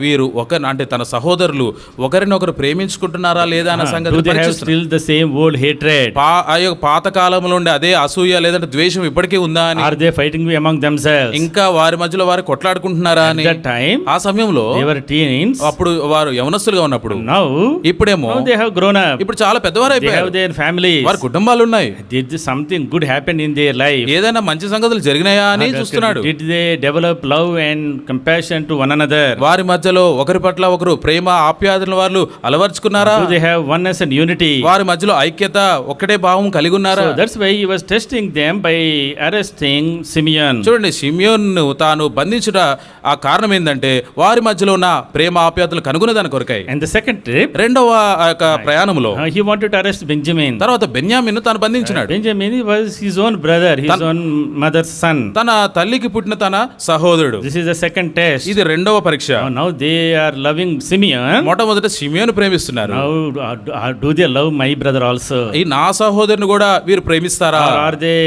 వీరు అంటే తన సహోదరులు ఒకరినొకరు ప్రేమించుకుంటున్నారా లేదా అన్న సంగతి do they have still the same old hatred? ఆ యొక్క పాత కాలంలో ఉండే అదే అసూయ లేదంటే ద్వేషం ఇప్పటికీ ఉందా అని. Are they fighting among themselves? ఇంకా వారి మధ్యలో వారు కొట్లాడుకుంటున్నారా అని. At that time, ఆ సమయంలో they were teens. అప్పుడు వారు యవనస్తులుగా ఉన్నప్పుడు. Now, ఇప్పుడేమో they have grown up. ఇప్పుడు చాలా పెద్దవారు They have అయిపోయారు. their families. వారి కుటుంబాలు ఉన్నాయి. Did something good happen in their life? ఏదైనా మంచి సంగతులు జరిగినాయా అని చూస్తున్నాడు. Did they develop love and compassion to one another? వారి మధ్యలో ఒకరి పట్ల ఒకరు ప్రేమ ఆప్యాయతలను వారు అలవర్చుకున్నారా? Do they have oneness and unity? వారి మధ్యలో ఐక్యత, ఒక్కటే భావం కలిగి ఉన్నారా? So that's why he was testing them by arresting Simeon. చూడండి, సిమియోన్ తాను బంధించుట ఆ కారణం ఏంటంటే వారి మధ్యలో ఉన్న ప్రేమ ఆప్యాయతలు కనుగొనే దాని కొరకై. And the second trip, రెండవ ఆ యొక్క ప్రయాణంలో he wanted to arrest Benjamin. తర్వాత బెన్యామిన్ తాను బంధించినాడు. Benjamin was his own brother, his own mother's son. తన తల్లికి పుట్టిన తన సహోదరుడు. This is the second test. ఇది రెండవ పరీక్ష. Now they are loving Simeon. మొట్టమొదట షిమియోను ప్రేమిస్తున్నారు. Now do they love my brother also? ఈ నా సహోదరుని కూడా వీరు ప్రేమిస్తారా? Or are they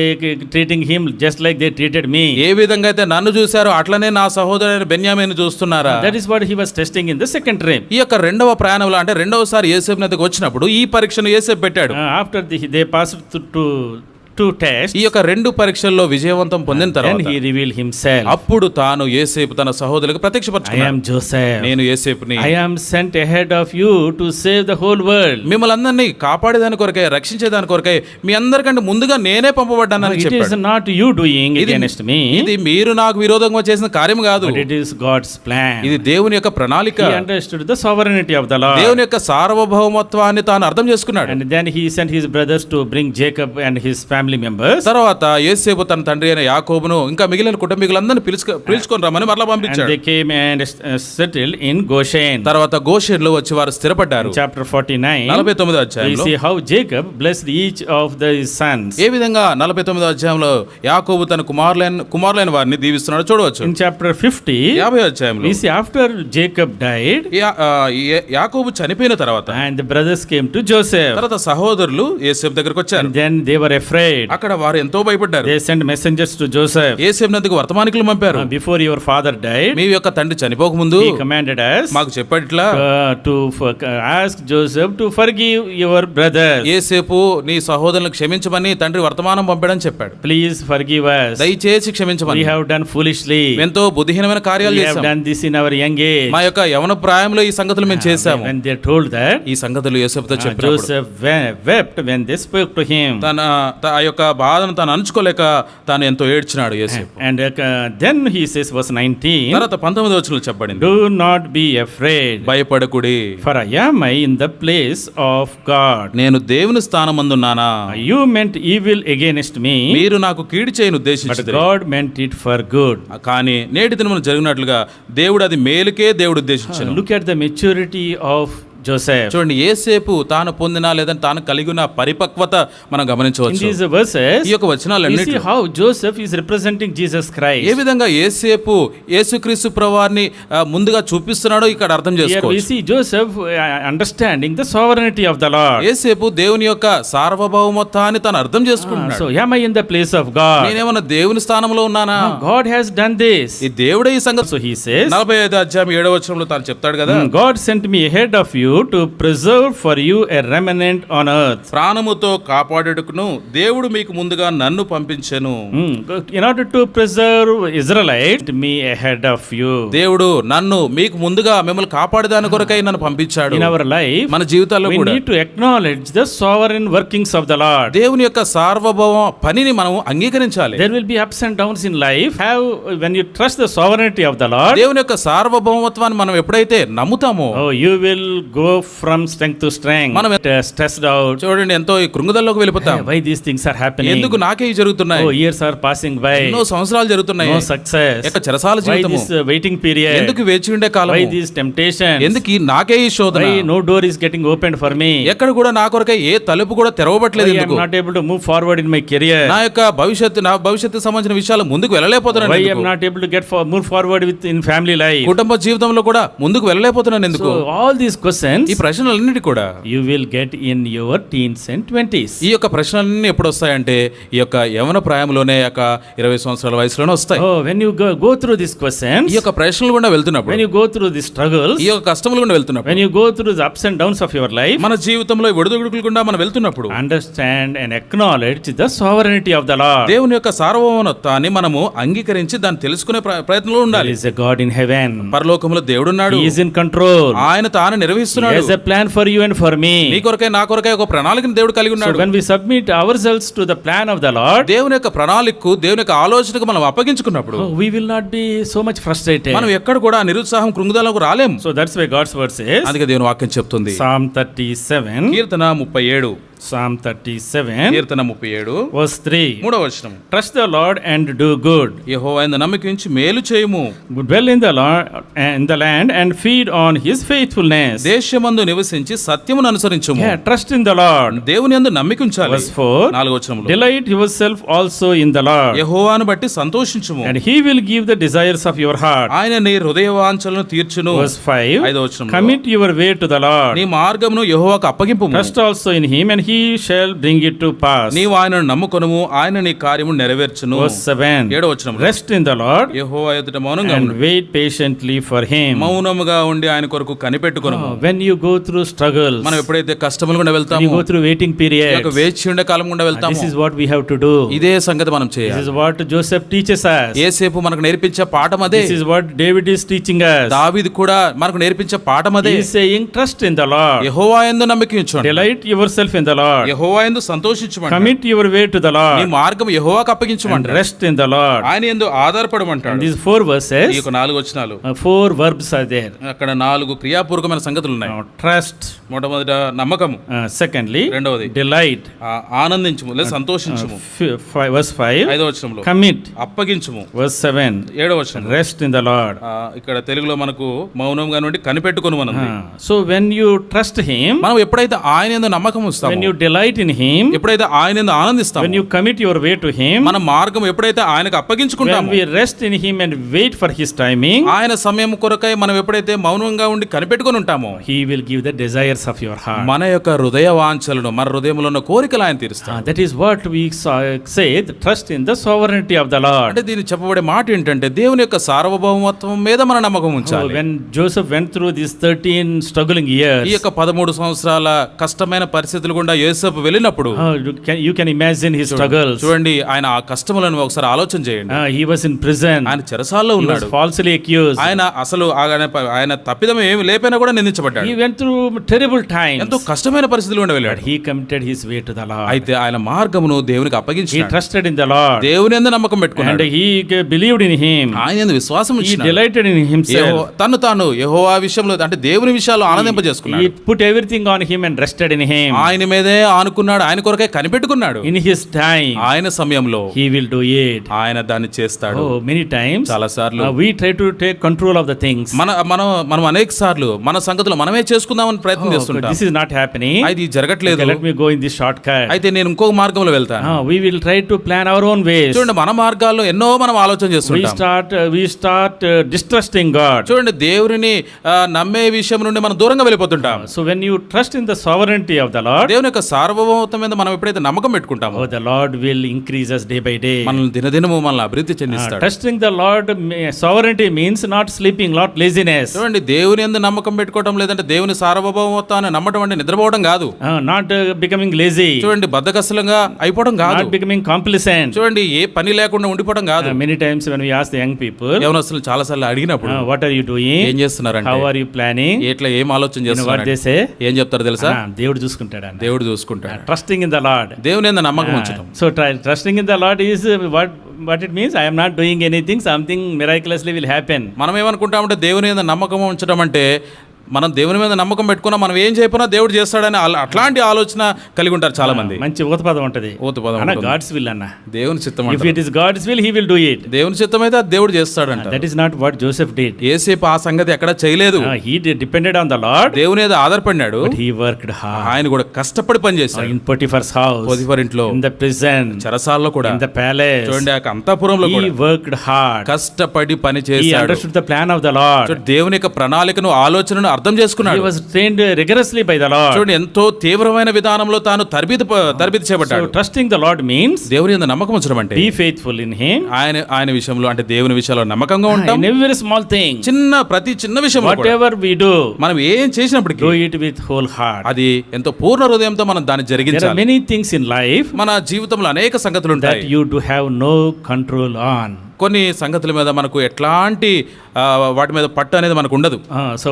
treating him just like they treated me? ఏ విధంగా అయితే నన్ను చూశారో అట్లనే నా సహోదరుని బెన్యామీను చూస్తున్నారా? That is what he was testing in the second trip. ఈ యొక్క రెండవ ప్రయాణంలో అంటే రెండవసారి యేసేపు నదికి వచ్చినప్పుడు ఈ పరీక్షను యేసేపు పెట్టాడు. After they passed through two tests, ఈ యొక్క రెండు పరీక్షల్లో విజయవంతం పొందిన then తర్వాత he revealed himself. అప్పుడు తాను యేసేపు తన సహోదరులకు I ప్రత్యక్షపరచుకున్నాడు. am Joseph. నేను యేసేపుని, I am sent ahead of you to save the whole world. మిమ్మల్ని అందరినీ కాపాడేదాని కొరకై, రక్షించేదాని కొరకై మీ అందరికంటే ముందుగా నేనే పంపబడ్డానని It is చెప్పాడు. not you doing against me, ఇది మీరు నాకు విరోధంగా చేసిన కార్యం కాదు, but it is God's plan. ఇది దేవుని యొక్క ప్రణాళిక. He understood the sovereignty of the Lord. దేవుని యొక్క సార్వభౌమత్వాన్ని తాను అర్థం చేసుకున్నాడు. And then he sent his brothers to bring Jacob and his family members. తర్వాత యేసేపు తన తండ్రి అయిన యాకోబును ఇంకా మిగిలిన కుటుంబీకులందరినీ పిలుచుకొని రమ్మని మరలా And పంపించాడు. they came and settled in Goshen. తర్వాత గోషెన్లో వచ్చి వారు స్థిరపడ్డారు. Chapter 49, 49వ we అధ్యాయంలో see how Jacob blessed each of the sons. ఏ విధంగా 49వ అధ్యాయంలో యాకోబు తన కుమారులైన వారిని దీవిస్తున్నాడో చూడవచ్చు. In chapter 50, 50వ అధ్యాయంలో we see after Jacob died, యాకోబు చనిపోయిన తర్వాత and the brothers came to Joseph. తర్వాత సహోదరులు యేసేపు దగ్గరకు వచ్చారు. And then they were afraid. అక్కడ వారు ఎంతో భయపడ్డారు. They sent messengers to Joseph. యేసేపు నదికి వర్తమానికులు పంపారు. Before your father died, మీ యొక్క తండ్రి చనిపోక ముందు he commanded us మాకు చెప్పాడు ఇట్లా, to ask Joseph to forgive your brothers. యేసేపు నీ సహోదరులను క్షమించమని తండ్రి వర్తమానం పంపాడని చెప్పాడు. Please forgive us. దయచేసి క్షమించమని. We have done foolishly. ఎంతో బుద్ధిహీనమైన కార్యాలు We have చేశాం. done this in our young age. మా యొక్క యవన ప్రాయంలో ఈ సంగతులు మేము చేశాము. When they told that, ఈ సంగతులు యేసేపుతో చెప్పినప్పుడు Joseph wept when they spoke to him. ఆ యొక్క బాధను తాను అణుచుకోలేక తాను ఎంతో ఏడ్చినాడు యేసేపు. And then he says, verse 19, తర్వాత 19వ వచనంలో చెప్పబడింది, do not be afraid, భయపడకుడి, for I am in the place of God. నేను దేవుని స్థానమందున్నానా. You meant evil against me, మీరు నాకు కీడు చేయను but ఉద్దేశించారు, God meant it for good. కానీ నేటి దినమున జరిగినట్లుగా దేవుడు అది మేలుకే దేవుడు ఉద్దేశించాను. Look at the maturity of Joseph. చూడండి, యేసేపు తాను పొందిన లేదా తాను కలిగి ఉన్న పరిపక్వత మనం In గమనించవచ్చు. these verses, ఈ యొక్క we వచనాలన్నీ see how Joseph is representing Jesus A Christ. విధంగా యేసేపు యేసుక్రీస్తు ప్రభువారిని ముందుగా చూపిస్తున్నాడో ఇక్కడ అర్థం Here we చేసుకోవచ్చు. see Joseph understanding the sovereignty of the Lord. యేసేపు దేవుని యొక్క సార్వభౌమత్వాన్ని తాను అర్థం చేసుకుంటున్నాడు. So am I in the place of God? నేనేమన్నా దేవుని స్థానంలో ఉన్నానా? God has done this. ఈ దేవుడే ఈ సంగతి. So he says, 45వ అధ్యాయం 7వ వచనంలో తాను చెప్తాడు కదా, God sent me ahead of you to preserve for you a remnant on earth. ప్రాణముతో కాపాడుటకును దేవుడు మీకు ముందుగా నన్ను పంపించెను. In order to preserve Israelite, me ahead of you. దేవుడు నన్ను మీకు ముందుగా మిమ్మల్ని కాపాడేదాని కొరకై నన్ను పంపించాడు. In our life, మన జీవితాల్లో we కూడా need to acknowledge the sovereign workings of the Lord. దేవుని యొక్క సార్వభౌమ పనిని మనం అంగీకరించాలి. There will be ups and downs in life. When you trust the sovereignty of the Lord, దేవుని యొక్క సార్వభౌమత్వాన్ని మనం ఎప్పుడైతే నమ్ముతామో, you will go from strength to strength. మనం stressed out. చూడండి, ఎంతో ఈ కృంగుదల్లోకి వెళ్ళిపోతాం. Why these things are happening? ఎందుకు నాకే ఇవి జరుగుతున్నాయి? Years are passing by. ఎన్నో సంవత్సరాలు జరుగుతున్నాయి. No success. యొక్క చెరసాల Why జీవితము. this waiting period? ఎందుకు వేచి ఉండే కాలం? Why these temptations? ఎందుకు నాకే ఈ శోధన? Why no door is getting opened for me? ఎక్కడ కూడా నా కొరకై ఏ తలుపు కూడా తెరవబట్లేదు. Why I am ఎందుకు? not able to move forward in my career? నా యొక్క భవిష్యత్తు సంబంధించిన విషయాలు ముందుకు వెళ్ళలేకపోతున్నాను. Why I am ఎందుకు? not able to move forward in family life? కుటుంబ జీవితంలో కూడా ముందుకు వెళ్ళలేకపోతున్నాను ఎందుకు? So all these questions ఈ ప్రశ్నలన్నిటి కూడా you will get in your teens and 20s. ఈ యొక్క ప్రశ్నలన్నీ ఎప్పుడు వస్తాయంటే ఈ యొక్క యవన ప్రాయంలోనే, యొక్క 20 సంవత్సరాల వయసులోనే వస్తాయి. When you go through these questions, ఈ యొక్క ప్రశ్నలు గుండా వెళ్తున్నప్పుడు, when you go through these struggles, ఈ యొక్క కష్టములు గుండా వెళ్తున్నప్పుడు, when you go through the ups and downs of your life, మన జీవితంలో ఒడిదుడుకులు గుండా మనం వెళ్తున్నప్పుడు understand and acknowledge the sovereignty of the Lord. దేవుని యొక్క సార్వభౌమత్వాన్ని మనము అంగీకరించి దాన్ని తెలుసుకునే ప్రయత్నంలో There ఉండాలి. is a God in heaven. పరలోకంలో దేవుడున్నాడు. He is in control. ఆయన తాను He నిర్వహిస్తున్నాడు. has a plan for you and for me. నీ కొరకై నా కొరకై ఒక ప్రణాళికను దేవుడు కలిగి So ఉన్నాడు. when we submit ourselves to the plan of the Lord, దేవుని యొక్క ప్రణాళికకు, దేవుని యొక్క ఆలోచనకు మనం అప్పగించుకున్నప్పుడు we will not be so much frustrated. మనం ఎక్కడ కూడా నిరుత్సాహం, కృంగుదలకు రాలేము. So that's why God's word says, అందుకే దేవుని వాక్యం చెప్తుంది. Psalm 37, కీర్తన 37, Psalm 37, కీర్తన 37 verse 3. 3వ వచనం. Trust the Lord and do good. యెహోవాయందు నమ్మకించి మేలు చేయుము. Dwell in the Lord in the land and feed on His faithfulness. దేశమందు నివసించి సత్యమును అనుసరించుము. Yeah, trust in the Lord. దేవుని యందు నమ్మికుంచాలి. Verse 4. 4వ వచనంలో Delight yourself also in the Lord, యెహోవాను బట్టి సంతోషించుము. and He will give the desires of your heart. ఆయన నీ హృదయ వాంఛలను తీర్చును. Verse 5. 5వ వచనంలో Commit your way to the Lord. నీ మార్గమును యెహోవాకు అప్పగింపుము. Trust also in Him, and He shall bring it to pass. నీవు ఆయనను నమ్ముకొనుము, ఆయన నీ కార్యము నెరవేర్చును. Verse 7. 7వ వచనం. Rest in the Lord యెహోవా ఎదుట మౌనంగా and ఉండు. wait patiently for Him. మౌనముగా ఉండి ఆయన కొరకు కనిపెట్టుకొనుము. When you go through struggles, మనం ఎప్పుడైతే కష్టముల గుండా when వెళ్తామో, you go through waiting ఈ periods, యొక్క వేచి ఉండే కాలం గుండా వెళ్తాము, this is what we have to do. ఇదే సంగతి మనం This చేయాలి. is what Joseph teaches us. యేసేపు మనకు నేర్పించే పాఠం అదే. This is what David is teaching us. దావీదు కూడా మనకు నేర్పించే పాఠం అదే. He is saying, trust in the Lord. యెహోవా యందు నమ్మిక ఉంచుకోండి. Delight yourself in the Lord. యెహోవా యందు సంతోషించుమంటాడు. Commit your way to the నీ Lord. మార్గం యెహోవాకు And అప్పగించుమంటాడు. rest in the Lord. ఆయన యందు ఆధారపడమంటాడు. And these 4 ఈ verses, యొక్క 4 వచనాలు, 4 verbs are there. అక్కడ 4 క్రియాపూర్వకమైన సంగతులు ఉన్నాయి. Now, trust. మొట్టమొదట నమ్మకము, Secondly, రెండవది delight. ఆనందించుము లేదా సంతోషించుము. Verse 5. 5వ వచనంలో Commit. అప్పగించుము. Verse 7. 7వ వచనం. Rest in the Lord. ఇక్కడ తెలుగులో మనకు మౌనంగా నుండి కనిపెట్టుకొని మనం So when you trust Him, మనం ఎప్పుడైతే ఆయన యందు నమ్మకం when ఉంచుతామో, you delight in Him, ఎప్పుడైతే ఆయన యందు ఆనందిస్తామో, when you commit your way to Him, మన మార్గం ఎప్పుడైతే ఆయనకు when అప్పగించుకుంటామో, we rest in Him and wait for His timing, ఆయన సమయం కొరకై మనం ఎప్పుడైతే మౌనంగా ఉండి కనిపెట్టుకొని ఉంటామో, He will give the desires of your heart. మన యొక్క హృదయ వాంఛలను, మన హృదయంలో ఉన్న కోరికలు ఆయన తీరుస్తాడు. That is what we say, the trust in the sovereignty of the Lord. అంటే దీన్ని చెప్పబడే మాట ఏంటంటే దేవుని యొక్క సార్వభౌమత్వం మీద మన నమ్మకం ఉంచాలి. When Joseph went through these 13 struggling ఈ years, యొక్క 13 సంవత్సరాల కష్టమైన పరిస్థితుల గుండా యోసేపు వెళ్ళినప్పుడు you can imagine his struggles. చూడండి, ఆయన ఆ కష్టములను ఒకసారి ఆలోచన చేయండి. He was in prison. ఆయన చెరసాల్లో He was ఉన్నాడు. falsely accused. ఆయన అసలు ఆయన తప్పిదం ఏమి లేపైనా కూడా నిందించబడ్డాడు. He went through terrible times. ఎంతో కష్టమైన పరిస్థితులు గుండా వెళ్ళాడు. But he committed his way to the Lord. అయితే ఆయన మార్గమును దేవునికి He అప్పగించాడు. trusted in the Lord. దేవుని యందు నమ్మకం And పెట్టుకున్నాడు. he believed in Him. ఆయన యందు విశ్వాసం He ఉంచినాడు. delighted in Himself. తాను యెహోవా విషయంలో అంటే దేవుని విషయాల్లో He ఆనందింపజేసుకున్నాడు. put everything on Him and rested in Him. ఆయన మీదే ఆనుకున్నాడు, ఆయన కొరకే కనిపెట్టుకున్నాడు. In His time, ఆయన సమయంలో He will do it. ఆయన దాన్ని చేస్తాడు. Oh, many times చాలా సార్లు we try to take control of the things. మనం అనేక సార్లు మన సంగతులు మనమే చేసుకుందామని ప్రయత్నం Oh, చేస్తుంటాం. this is not happening. అయితే ఇది జరగట్లేదు. Okay, let me go in this shortcut. అయితే నేను ఇంకో మార్గంలో వెళ్తాను. We will try to plan our own ways. చూడండి, మన మార్గాల్లో ఎన్నో మనం ఆలోచన చేస్తుంటాం. We start distrusting God. చూడండి, దేవుని నమ్మే విషయం నుండి మనం దూరంగా వెళ్ళిపోతుంటాం. So when you trust in the sovereignty of the Lord, దేవుని యొక్క సార్వభౌమత్వం మీద మనం ఎప్పుడైతే నమ్మకం పెట్టుకుంటామో, the Lord will increase us day by day. మనల్ని దినదినము మనల్ని అభివృద్ధి చెందిస్తాడు. Trusting the Lord sovereignty means not sleeping, not laziness. చూడండి, దేవుని యందు నమ్మకం పెట్టుకోవడం లేదంటే దేవుని సార్వభౌమత్వాన్ని నమ్మటం అంటే నిద్రపోవడం కాదు. Not becoming lazy. చూడండి, బద్ధకస్తులంగా అయిపోవడం కాదు. Not becoming complacent. చూడండి, ఏ పని లేకుండా ఉండిపోవడం కాదు. Many times when we ask the young people, యవనస్తులు చాలా సార్లు అడిగినప్పుడు what are you doing? ఏం చేస్తున్నారంటే, How are you planning? ఎట్లా ఏం ఆలోచన You know what చేస్తున్నారు, they say? ఏం చెప్తారు తెలుసా? దేవుడు చూసుకుంటాడు అన్న. దేవుడు చూసుకుంటాడు. Trusting in the Lord. దేవుని యందు నమ్మకం ఉంచడం. So trusting in the Lord is what it means. I am not doing anything, something miraculously will happen. మనం ఏమనుకుంటామంటే దేవుని యందు నమ్మకం ఉంచడం అంటే మనం దేవుని మీద నమ్మకం పెట్టుకున్నా మనం ఏం చేయకపోయినా దేవుడు చేస్తాడని అట్లాంటి ఆలోచన కలిగి ఉంటారు చాలా మంది. మంచి ఊతపదం ఉంటది. ఊతపదం గాడ్స్ విల్ అన్న. దేవుని చిత్తం. If it is God's will, He will do it. దేవుని చిత్తం అయితే అది దేవుడు చేస్తాడంట. That is not what Joseph did. యేసేపు ఆ సంగతి ఎక్కడ చేయలేదు. He depended on the Lord. దేవుని మీద ఆధారపడినాడు. But he worked hard. ఆయన కూడా కష్టపడి పని చేశాడు. In Potiphar's house, పోతిఫర్ ఇంట్లో, in the prison, చెరసాల్లో కూడా, in the palace, చూడండి ఆ అంతఃపురంలో he కూడా worked hard. కష్టపడి పని He చేశాడు. understood the plan of the Lord. చూడండి, దేవుని యొక్క ప్రణాళికను ఆలోచనను అర్థం చేసుకున్నాడు. He was trained rigorously by the Lord. చూడండి, ఎంతో తీవ్రమైన విధానంలో తాను తరబితి చేయబడ్డాడు. So trusting the Lord means దేవుని యందు నమ్మకం ఉంచడం అంటే be faithful in Him. ఆయన విషయంలో అంటే దేవుని విషయంలో నమ్మకంగా ఉంటాం. In every small thing, ప్రతి చిన్న విషయంలో కూడా whatever we do, మనం ఏం చేసినప్పటికీ do it with whole heart. అది ఎంతో పూర్ణ హృదయంతో మనం దాన్ని There are జరిగించాలి. many things in life మన జీవితంలో అనేక సంగతులు that ఉంటాయి you do have no control on. కొన్ని సంగతుల మీద మనకు ఎట్లాంటి వాటి మీద పట్టు అనేది మనకు ఉండదు. So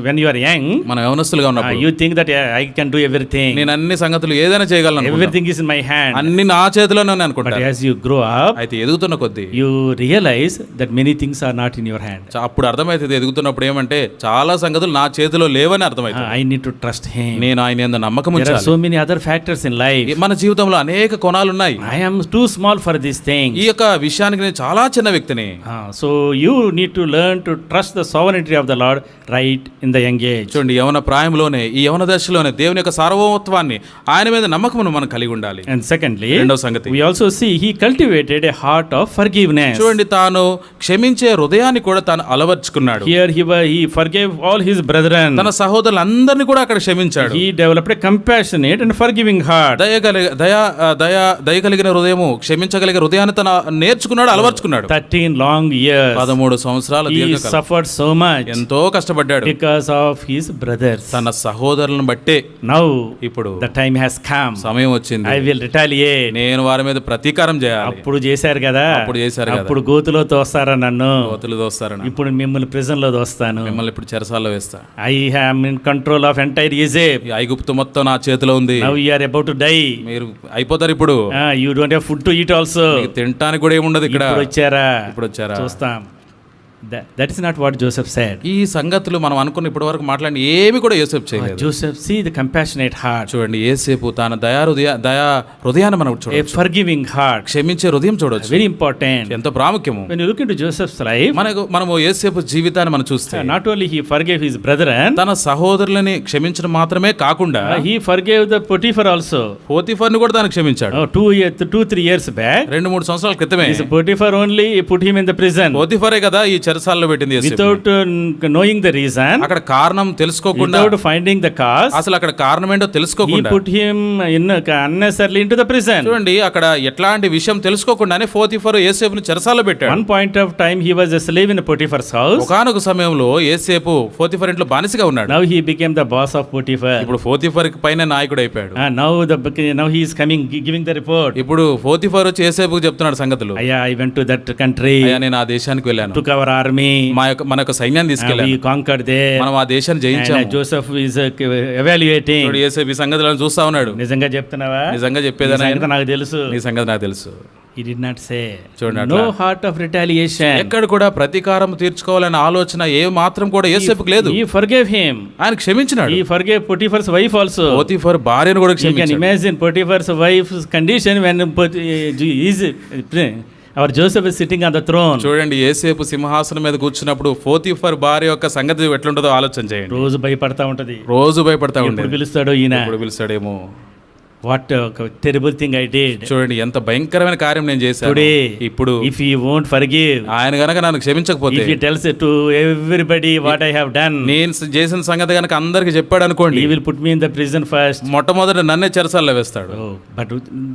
when you are young, మనం యవనస్తులుగా ఉన్నప్పుడు you think that I can do everything. నేను అన్ని సంగతులు ఏదైనా చేయగలను అనుకుంటా. Everything is in my hand. అన్ని నా చేతిలోనే ఉన్నాయి అనుకుంటా. But as you grow up, అయితే ఎదుగుతున్న కొద్దీ you realize that many things are not in your hand. అప్పుడు అర్థమవుతుంది, ఎదుగుతున్నప్పుడు ఏమంటే చాలా సంగతులు నా చేతిలో లేవని అర్థమవుతుంది. I need to trust him. నేను ఆయన యందు నమ్మకం There are ఉంచాలి. so many other factors in life. మన జీవితంలో అనేక కోణాలు ఉన్నాయి. I am too small for these things. ఈ యొక్క విషయానికి నేను చాలా చిన్న వ్యక్తిని. So you need to learn to trust the sovereignty of the Lord right in the young age. చూడండి, యవన ప్రాయంలోనే, ఈ యవన దశలోనే దేవుని యొక్క సార్వభౌమత్వాన్ని, ఆయన మీద నమ్మకమును మనం కలిగి ఉండాలి. And secondly, రెండవ సంగతి, we also see he cultivated a heart of forgiveness. చూడండి, తాను క్షమించే హృదయాన్ని కూడా తాను అలవర్చుకున్నాడు. Here he forgave all his brethren. తన సహోదరులందరినీ కూడా అక్కడ క్షమించాడు. He developed a compassionate and forgiving heart. దయ కలిగిన హృదయము, క్షమించగలిగే హృదయాన్ని తన నేర్చుకున్నాడు, అలవర్చుకున్నాడు. 13 long years. 13 సంవత్సరాల He దీర్ఘకాలం suffered so much ఎంతో కష్టపడ్డాడు because of his brothers. తన సహోదరులను బట్టే. Now ఇప్పుడు the time has come. సమయం వచ్చింది, I will retaliate. నేను వారి మీద ప్రతీకారం చేయాలి. అప్పుడు చేశారు కదా, కదా. అప్పుడు గోతులో తోస్తారా నన్ను, కోతులు దోస్తారని. ఇప్పుడు మిమ్మల్ని ప్రిజన్ లో దోస్తాను. మిమ్మల్ని ఇప్పుడు చెరసాల్లో వేస్తా. I am in control of entire Egypt. ఈ ఐగుప్తు మొత్తం నా చేతిలో ఉంది. Now you are about to die. మీరు అయిపోతారు ఇప్పుడు. You don't have food to eat also. మీకు తినడానికి కూడా ఏముండదు ఇక్కడ. ఇప్పుడు వచ్చారా చూస్తాం. That is not what Joseph said. ఈ సంగతులు మనం అనుకున్న ఇప్పటి వరకు మాట్లాడి ఏమి కూడా యోసేపు చేయలేదు. Joseph, see the compassionate heart. చూడండి, యోసేపు తన దయా హృదయాన్ని మనం చూడొచ్చు. A forgiving heart. క్షమించే హృదయం చూడొచ్చు. Very important. ఎంతో ప్రాముఖ్యము. When you look into Joseph's life, మనము యోసేపు జీవితాన్ని మనం చూస్తే, not only he forgave his brethren, తన సహోదరులని క్షమించడం మాత్రమే కాకుండా he forgave the Potiphar also. పోతీఫర్ని కూడా తాను క్షమించాడు. 2-3 years back, 2-3 సంవత్సరాల క్రితమే Potiphar only put him in the prison. పోతీఫరే కదా ఈ చెరసాల్లో పెట్టింది. Without knowing the reason, అక్కడ కారణం తెలుసుకోకుండా, without finding the cause, అసలు అక్కడ కారణం ఏంటో తెలుసుకోకుండా he put him unnecessarily into the prison. చూడండి, అక్కడ ఎట్లాంటి విషయం తెలుసుకోకుండానే పోతీఫర్ యోసేపుని చెరసాల్లో పెట్టాడు. One point of time he was a slave in Potiphar's house. ఒకానొక సమయంలో యోసేపు పోతీఫర్ ఇంట్లో బానిసగా ఉన్నాడు. Now he became the boss of Potiphar. ఇప్పుడు పోతీఫర్ పైన నాయకుడు అయిపోయాడు. Now he is coming giving the report. ఇప్పుడు పోతీఫర్ వచ్చి యోసేపుకు చెప్తున్నాడు సంగతులు. I went to that country. నేను ఆ దేశానికి వెళ్ళాను. Took our army. మన యొక్క సైన్యాన్ని తీసుకెళ్ళాను. We conquered there. మనం ఆ దేశాన్ని జయించాము. Joseph is evaluating. ఇప్పుడు యోసేపు ఈ సంగతులను చూస్తా ఉన్నాడు. నిజంగా చెప్తున్నావా? నిజంగా చెప్పేదనా? నాకు తెలుసు. నీ సంగతి నాకు తెలుసు. He did not say. చూడండి, no heart of retaliation. ఎక్కడ కూడా ప్రతీకారం తీర్చుకోవాలనే ఆలోచన ఏ మాత్రం కూడా యోసేపుకు లేదు. He forgave him. ఆయన క్షమించినాడు. He forgave Potiphar's wife also. Potiphar భార్యను కూడా క్షమించాడు. You can imagine Potiphar's wife's condition when our Joseph is sitting on the throne. చూడండి, యోసేపు సింహాసనం మీద కూర్చున్నప్పుడు పోతీఫర్ భార్య యొక్క సంగతి ఎట్లుంటుందో ఆలోచన చేయండి. రోజు భయపడతా ఉంటది. రోజు భయపడతా ఉండేది. ఎప్పుడు పిలుస్తాడో ఈయన, ఎప్పుడు పిలుస్తాడేమో. What a terrible thing I did. చూడండి, ఎంత భయంకరమైన కార్యం నేను చేశాను. Today, ఇప్పుడు if he won't forgive, ఆయన గనక నన్ను క్షమించకపోతే, if he tells it to everybody what I have done, నేను చేసిన సంగతి గనక అందరికి చెప్పాడు అనుకోండి, he will put me in the prison first. మొట్టమొదట నన్నే చెరసాల్లో వేస్తాడు. But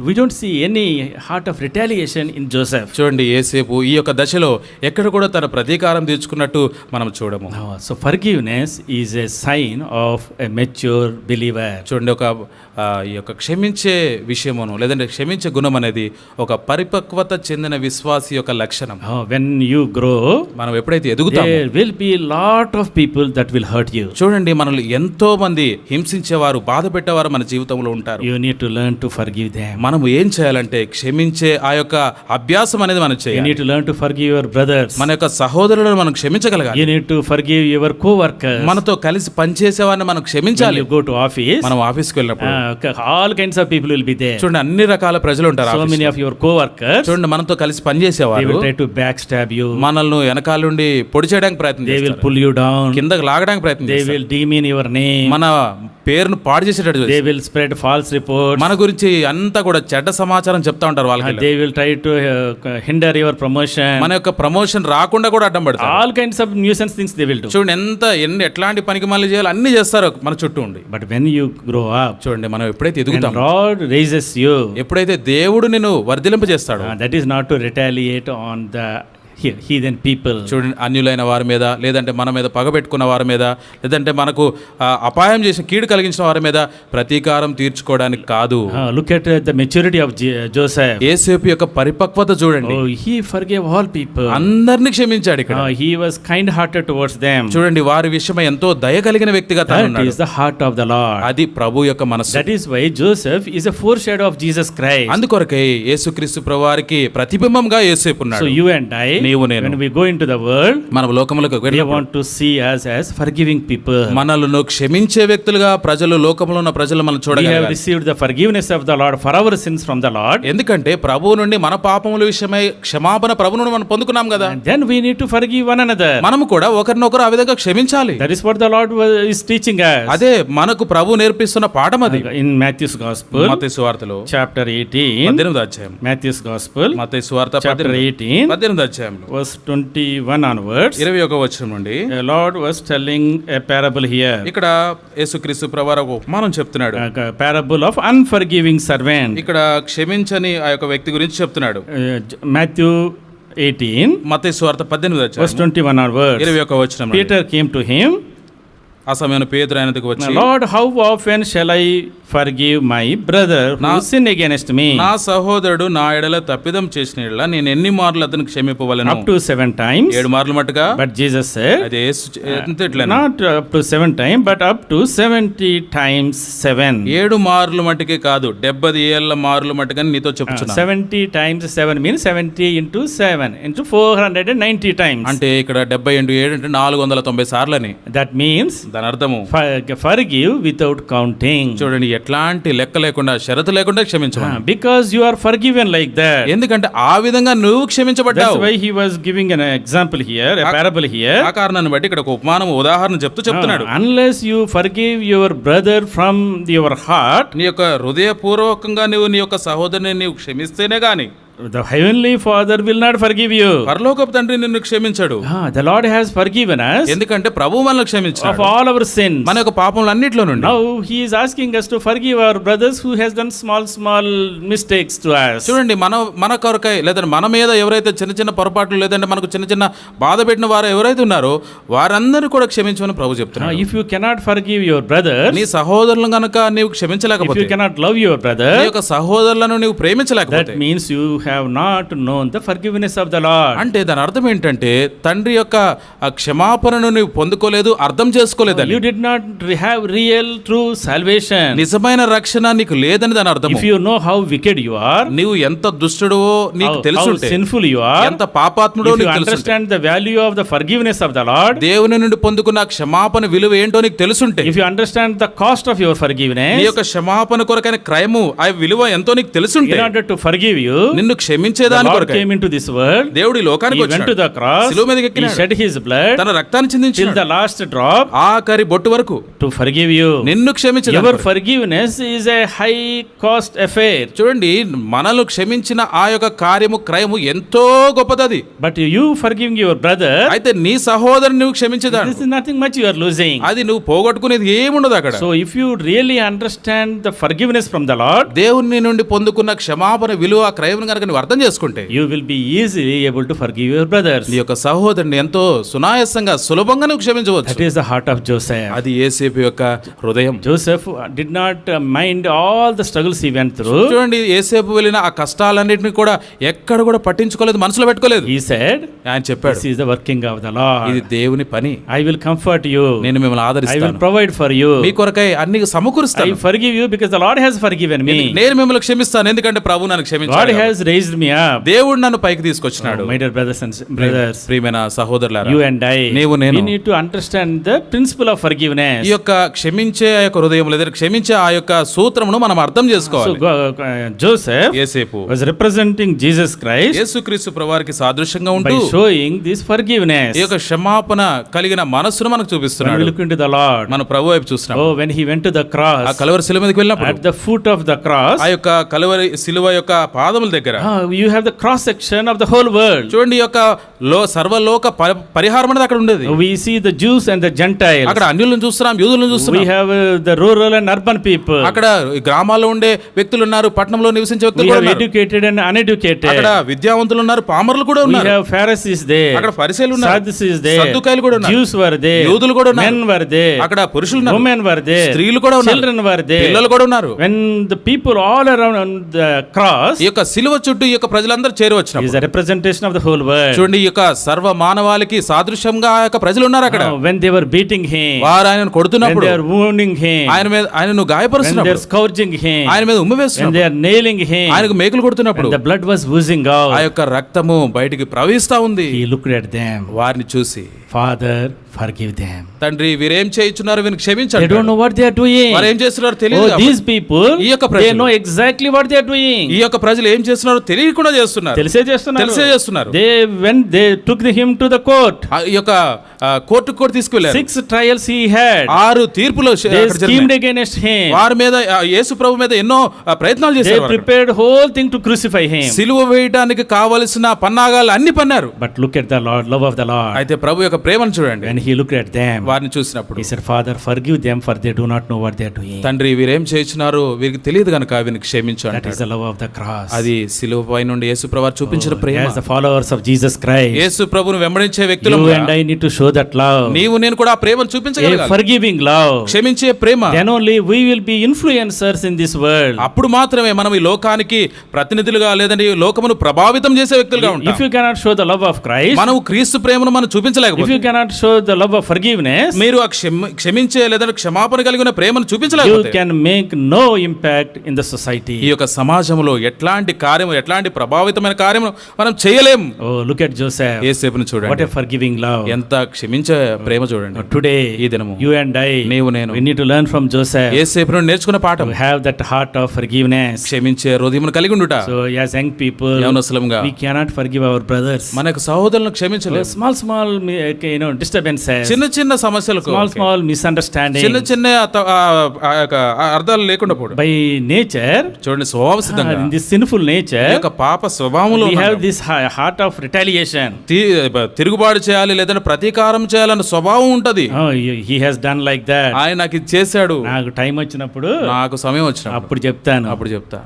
we don't see any heart of retaliation in Joseph. చూడండి, యోసేపు ఈ యొక్క దశలో ఎక్కడ కూడా తన ప్రతీకారం తీర్చుకున్నట్టు మనం చూడము. So forgiveness is a sign of a mature believer. చూడండి, ఈ యొక్క క్షమించే విషయమును లేదంటే క్షమించే గుణం అనేది ఒక పరిపక్వత చెందిన విశ్వాసి యొక్క లక్షణం. When you grow, మనం ఎప్పుడైతే ఎదుగుతామో, there will be lot of people that will hurt you. చూడండి, మనల్ని ఎంతో మంది హింసించేవారు, బాధ పెట్టేవారు మన జీవితంలో ఉంటారు. You need to learn to forgive them. మనం ఏం చేయాలంటే క్షమించే ఆ యొక్క అభ్యాసం అనేది మనం చేయాలి. You need to learn to forgive your brothers. మన యొక్క సహోదరులను మనం క్షమించగలగాలి. You need to forgive your co-workers. మనతో కలిసి పనిచేసే వారిని మనం క్షమించాలి. When you go to office, మనం ఆఫీస్కి వెళ్ళినప్పుడు all kinds of people will be there. చూడండి, అన్ని రకాల ప్రజలు ఉంటారు. So many of your co-workers, చూడండి, మనతో కలిసి పనిచేసేవారు, they will try to backstab you. మనల్ని వెనకాల నుండి పొడి చేయడానికి ప్రయత్నం they చేస్తారు. will pull you down. కిందకి లాగడానికి ప్రయత్నం they చేస్తారు. will demean your name. మన పేరును పాడు చేసేటట్టు they will spread false reports. మన గురించి అంతా కూడా చెడ్డ సమాచారం చెప్తా ఉంటారు వాళ్ళకి. they will try to hinder your promotion. మన యొక్క ప్రమోషన్ రాకుండా కూడా అడ్డం పడతారు. all kinds of nuisance things they will do. చూడండి, ఎట్లాంటి పనికి మళ్ళీ చేయాలి అన్ని చేస్తారు మన చుట్టూ ఉండి. but when you grow up, చూడండి, మనం ఎప్పుడైతే ఎదుగుతాం, God raises you, ఎప్పుడైతే దేవుడు నిన్ను వర్ధిలింపజేస్తాడో, that is not to retaliate on the heathen people. చూడండి, అన్యులైన వారి మీద, లేదంటే మన మీద పగబెట్టుకున్న వారి మీద, లేదంటే మనకు అపాయం చేసిన కీడు కలిగించిన వారి మీద ప్రతీకారం తీర్చుకోవడానికి కాదు. Look at the maturity of Joseph. యోసేపు యొక్క పరిపక్వత చూడండి. Oh, he forgave all people. అందరిని క్షమించాడు ఇక్కడ. He was kind hearted towards them. చూడండి, వారి విషయమై ఎంతో దయ కలిగిన వ్యక్తిగా తాను That ఉన్నాడు. is the heart of the Lord. అది ప్రభు యొక్క మనసు. That is why Joseph is a foreshadow of Jesus Christ. అందుకొరకై యేసుక్రీస్తు ప్రభువారికి ప్రతిబింబంగా యోసేపు So ఉన్నాడు. you and I, నీవు నేను, when we go into the world, మనం లోకములకు they వెళ్ళినప్పుడు want to see us as forgiving people. మనలను క్షమించే వ్యక్తులుగా ప్రజలు, లోకంలో ఉన్న ప్రజలు మనం We have చూడగలగాలి. received the forgiveness of the Lord for our sins from the Lord. ఎందుకంటే ప్రభువు నుండి మన పాపముల విషయమై క్షమాపణ ప్రభు నుండి మనం పొందుకున్నాం కదా. And then we need to forgive one another. మనము కూడా ఒకరినొకరు ఆ విధంగా క్షమించాలి. That is what the Lord is teaching us. అదే మనకు ప్రభు నేర్పిస్తున్న పాఠం అది. In Matthew's Gospel, మత్తయి సువార్తలో chapter 18, 18వ అధ్యాయం. Matthew's Gospel, మత్తయి సువార్త chapter 18, 18వ అధ్యాయంలో verse 21 onwards, 21వ వచనం నుండి the Lord was telling a parable here. ఇక్కడ యేసుక్రీస్తు ప్రభువారు ఒక ఉపమానం చెప్తున్నాడు. A parable of unforgiving servant. ఇక్కడ క్షమించని ఆ యొక్క వ్యక్తి గురించి చెప్తున్నాడు. Matthew 18, మత్తయి సువార్త 18వ verse అధ్యాయం 21 onwards. 21వ వచనం నుండి. Peter came to him, ఆ సమయంలో పేతురు ఆయన దగ్గరికి వచ్చి, Lord, how often shall I forgive my brother who sin against me? నా సహోదరుడు నా ఎడల తప్పిదం చేసిన ఎడల నేను ఎన్ని మార్లు అతనికి క్షమింపవలెను? Up to 7 times. 7 మార్లు మట్టుగా. But Jesus said, అదే ఎంతట్లేను, not up to 7 times, but up to 70 times 7. 7 మార్లు మట్టుకే కాదు, 70 ఏళ్ల మార్లు మట్టుగా నీతో చెప్తున్నా. 70 times 7 means 70 into 7 into 490 times. అంటే ఇక్కడ 70 into 7 అంటే 490 సార్లని. That means దాని అర్థము forgive without counting. చూడండి, ఎట్లాంటి లెక్క లేకుండా, షరతు లేకుండా క్షమించమని. Because you are forgiven like that. ఎందుకంటే ఆ విధంగా నువ్వు క్షమించబడ్డావు. That's why he was giving an example here, a parable here. ఆ కారణాన్ని బట్టి ఇక్కడ ఒక ఉపమానం, ఉదాహరణ చెప్తున్నాడు. Unless you forgive your brother from your heart, నీ యొక్క హృదయపూర్వకంగా నువ్వు నీ యొక్క సహోదరుని నీవు క్షమిస్తేనే గాని the heavenly Father will not forgive you. పరలోకపు తండ్రి నిన్ను క్షమించడు. The Lord has forgiven us ఎందుకంటే ప్రభువు మనల్ని క్షమించాడు of all our sins. మన యొక్క పాపములన్నిటిలో నుండి. Now he is asking us to forgive our brothers who has done small mistakes to us. చూడండి, మన కొరకై లేదంటే మన మీద ఎవరైతే చిన్న చిన్న పొరపాట్లు, లేదంటే మనకు చిన్న చిన్న బాధ పెట్టిన వారు ఎవరైతే ఉన్నారో వారందరినీ కూడా క్షమించమని ప్రభు చెప్తున్నాడు. If you cannot forgive your brothers, నీ సహోదరులను గనుక నీవు if క్షమించలేకపోతే, you cannot love your brother, నీ యొక్క సహోదరులను నీవు ప్రేమించలేకపోతే, that means you have not known the forgiveness of the Lord. అంటే దాని అర్థం ఏంటంటే తండ్రి యొక్క ఆ క్షమాపణను నీవు పొందుకోలేదు, అర్థం చేసుకోలేదని. You did not have real true salvation. నిజమైన రక్షణ నీకు లేదని దాని అర్థం. If you know how wicked you are, నీవు ఎంత దుష్టుడవో నీకు how తెలుసుంటే, sinful you are, ఎంత పాపాత్ముడో if you నీకు తెలుసుంటే, understand the value of the forgiveness of the Lord, దేవుని నుండి పొందుకున్న క్షమాపణ విలువ ఏంటో నీకు తెలుసుంటే, if you understand the cost of your forgiveness, నీ యొక్క క్షమాపణ కొరకైన క్రయము ఆ విలువ ఎంతో నీకు తెలుసుంటే, in order to forgive you, నిన్ను క్షమించేదాని the Lord కొరకై came into this world, దేవుడి లోకానికి he went వచ్చాడు, to the cross, శిలువ మీదకి he ఎక్కినాడు, shed his blood తన రక్తాన్ని till చిందించాడు the last drop ఆఖరి బొట్టు వరకు to forgive you. నిన్ను క్షమించడానికి Your forgiveness is a high cost affair. చూడండి, మనల్ని క్షమించిన ఆ యొక్క కార్యము క్రయము ఎంతో గొప్పదది. But you forgiving your brother, అయితే నీ సహోదరుని నువ్వు క్షమించేదాడు, this is nothing much you are losing. అది నువ్వు పోగొట్టుకునేది ఏముండదు అక్కడ. So if you really understand the forgiveness from the Lord, దేవుని నుండి పొందుకున్న క్షమాపణ విలువ క్రయం కనుక నువ్వు అర్థం చేసుకుంటే, you will be easily able to forgive your brothers. నీ యొక్క సహోదరుని ఎంతో సునాయాసంగా సులభంగా నువ్వు క్షమించవచ్చు. That is the heart of Joseph. అది యేసేపు యొక్క హృదయం. Joseph did not mind all the struggles he went through. చూడండి, యేసేపు వెళ్ళిన ఆ కష్టాలన్నిటిని కూడా ఎక్కడ కూడా పట్టించుకోలేదు, మనసులో పెట్టుకోలేదు. He said, ఆయన చెప్పాడు, this is the working of the Lord. ఇది దేవుని పని, I will comfort you, నేను మిమ్మల్ని I will ఆదరిస్తాను, provide for you, మీ కొరకై అన్ని I సమకూరుస్తాను, forgive you because the Lord has forgiven me. నేను మిమ్మల్ని క్షమిస్తాను ఎందుకంటే ప్రభు నన్ను God క్షమించాడు, has raised me up. దేవుడు నన్ను పైకి తీసుకొచ్చినాడు. My dear brothers and brothers, ప్రియమైన సహోదరులారా, you and I, నీవు నేను we need to understand the principle of forgiveness. ఈ యొక్క క్షమించే ఆ యొక్క హృదయం లేదా క్షమించే ఆ యొక్క సూత్రమును మనం అర్థం So చేసుకోవాలి. Joseph యేసేపు was representing Jesus Christ యేసుక్రీస్తు ప్రభువారికి సాదృశ్యంగా by ఉంటూ showing this forgiveness. ఈ యొక్క క్షమాపణ కలిగిన మనస్సును మనకు When we చూపిస్తున్నాడు. look into the Lord, మన ప్రభు వైపు చూస్తున్నాం. oh, when he went to the ఆ cross, కలువరి శిలువ మీదకి వెళ్ళినప్పుడు at the foot of the cross, ఆ యొక్క కలువరి శిలువ యొక్క పాదముల దగ్గర You have the cross section of the whole world. చూడండి, ఈ యొక్క సర్వలోక పరిహారం అనేది అక్కడ ఉండేది. We see the Jews and the Gentiles. అక్కడ అన్యులను చూస్తున్నాం, యూదులను We చూస్తున్నాం. have the rural and urban people. అక్కడ ఈ గ్రామాల్లో ఉండే వ్యక్తులు ఉన్నారు, పట్టణంలో నివసించే We వ్యక్తులు కూడా have ఉన్నారు. educated and uneducated. అక్కడ విద్యావంతులు ఉన్నారు, పామరులు కూడా We ఉన్నారు. have Pharisees there. అక్కడ ఫరిసేయులు ఉన్నారు, Sadducees there. సద్దుకాయలు కూడా ఉన్నారు. Jews were there. యూదులు కూడా ఉన్నారు. Men were there. అక్కడ పురుషులు ఉన్నారు, Women were there. స్త్రీలు కూడా ఉన్నారు, Children were there. పిల్లలు కూడా ఉన్నారు. When the people all around the cross ఈ యొక్క సిలువ చుట్టూ ఈ యొక్క ప్రజలందరూ చేరి వచ్చినప్పుడు is a representation of the whole world. చూడండి, ఈ యొక్క సర్వ మానవాళికి సాదృశ్యంగా ఆ యొక్క ప్రజలు ఉన్నారు అక్కడ. When they were beating him, వారు ఆయనను when కొడుతున్నప్పుడు, they are wounding him, ఆయనను when they గాయపరుస్తున్నప్పుడు, are scourging him, ఆయన మీద ఉమ్మి when వేస్తున్నప్పుడు, they are nailing him, ఆయనకు మేకులు కొడుతున్నప్పుడు, when the blood was oozing ఆ out, యొక్క రక్తము బయటికి ప్రవహిస్తా ఉంది. he looked at them. వారిని చూసి, Father, forgive them. తండ్రి వీరేం చేయించున్నారు, వీరికి They క్షమించండి. don't know what they are doing. వారు ఏం చేస్తున్నారో Oh, తెలియదు. these people, ఈ యొక్క they ప్రజలు, know exactly what they are doing. ఈ యొక్క ప్రజలు ఏం చేస్తున్నారో తెలియకుండా చేస్తున్నారు. తెలిసే చేస్తున్నారు. They when they took him to the court, ఈ యొక్క కోర్టుకు కూడా తీసుకెళ్లారు. 6 trials he had. 6 తీర్పులు They అక్కడ జరిగాయి. schemed against him. వారి మీద యేసు ప్రభు మీద ఎన్నో ప్రయత్నాలు They చేశారు. వారు అక్కడ. prepared whole thing to crucify him. సిలువ వేయడానికి కావలసిన పన్నాగాలు అన్ని పన్నారు. But look at the Lord, love of the Lord. అయితే ప్రభు యొక్క ప్రేమను చూడండి. When he looked at them, వారిని చూసినప్పుడు he said, Father, forgive them, for they do not know what they are doing. తండ్రి వీరేం చేయించున్నారు, వీరికి తెలియదు కనుక వీరిని క్షమించు That is అంటాడు. the love of the cross. అది సిలువ పై నుండి యేసు ప్రభు వారు చూపించిన ప్రేమ. As the followers of Jesus Christ, యేసు ప్రభువును వెంబడించే వ్యక్తులు you and I need to show that love. నీవు నేను కూడా ఆ ప్రేమను A చూపించగలగాలి. forgiving love. క్షమించే ప్రేమ. Then only we will be influencers in this world. అప్పుడు మాత్రమే మనం ఈ లోకానికి ప్రతినిధులుగా లేదంటే ఈ లోకమును ప్రభావితం చేసే వ్యక్తులుగా If ఉంటాం. you cannot show the love of Christ, మనం క్రీస్తు ప్రేమను మనం if చూపించలేకపోతే, you cannot show the love of forgiveness, మీరు ఆ క్షమించే లేదంటే క్షమాపణ కలిగిన ప్రేమను you చూపించలేకపోతే, can make no impact in the society. ఈ యొక్క సమాజంలో ఎట్లాంటి కార్యము, ఎట్లాంటి ప్రభావితమైన కార్యము మనం చేయలేం. Oh, look at Joseph. యేసేపును What చూడండి, a forgiving love. ఎంత క్షమించే ప్రేమ చూడండి. Today, ఈ దినము you and I, నీవు నేను we need to learn from Joseph. యేసేపు నుండి నేర్చుకున్న పాఠం To have that heart of forgiveness. క్షమించే హృదయమును కలిగి ఉండుట. So, as young people, యవనస్తులంగా we cannot forgive our brothers. మనకు సహోదరులను క్షమించలేము. Small, disturbances. చిన్న చిన్న సమస్యలకు, Small misunderstanding. చిన్న చిన్న అర్థాలు లేకుండా పోవడం. By nature, చూడండి, స్వభావ సిద్ధంగా in this sinful nature, ఈ యొక్క పాప స్వభావంలో we have ఉన్నాం. this heart of retaliation. తిరుగుబాటు చేయాలి లేదంటే ప్రతీకారం చేయాలన్న స్వభావం ఉంటది. Oh, he has done like that. ఆయన నాకు ఇది చేశాడు, నాకు టైం వచ్చినప్పుడు నాకు సమయం వచ్చినప్పుడు అప్పుడు చెప్తాను. అప్పుడు చెప్తా.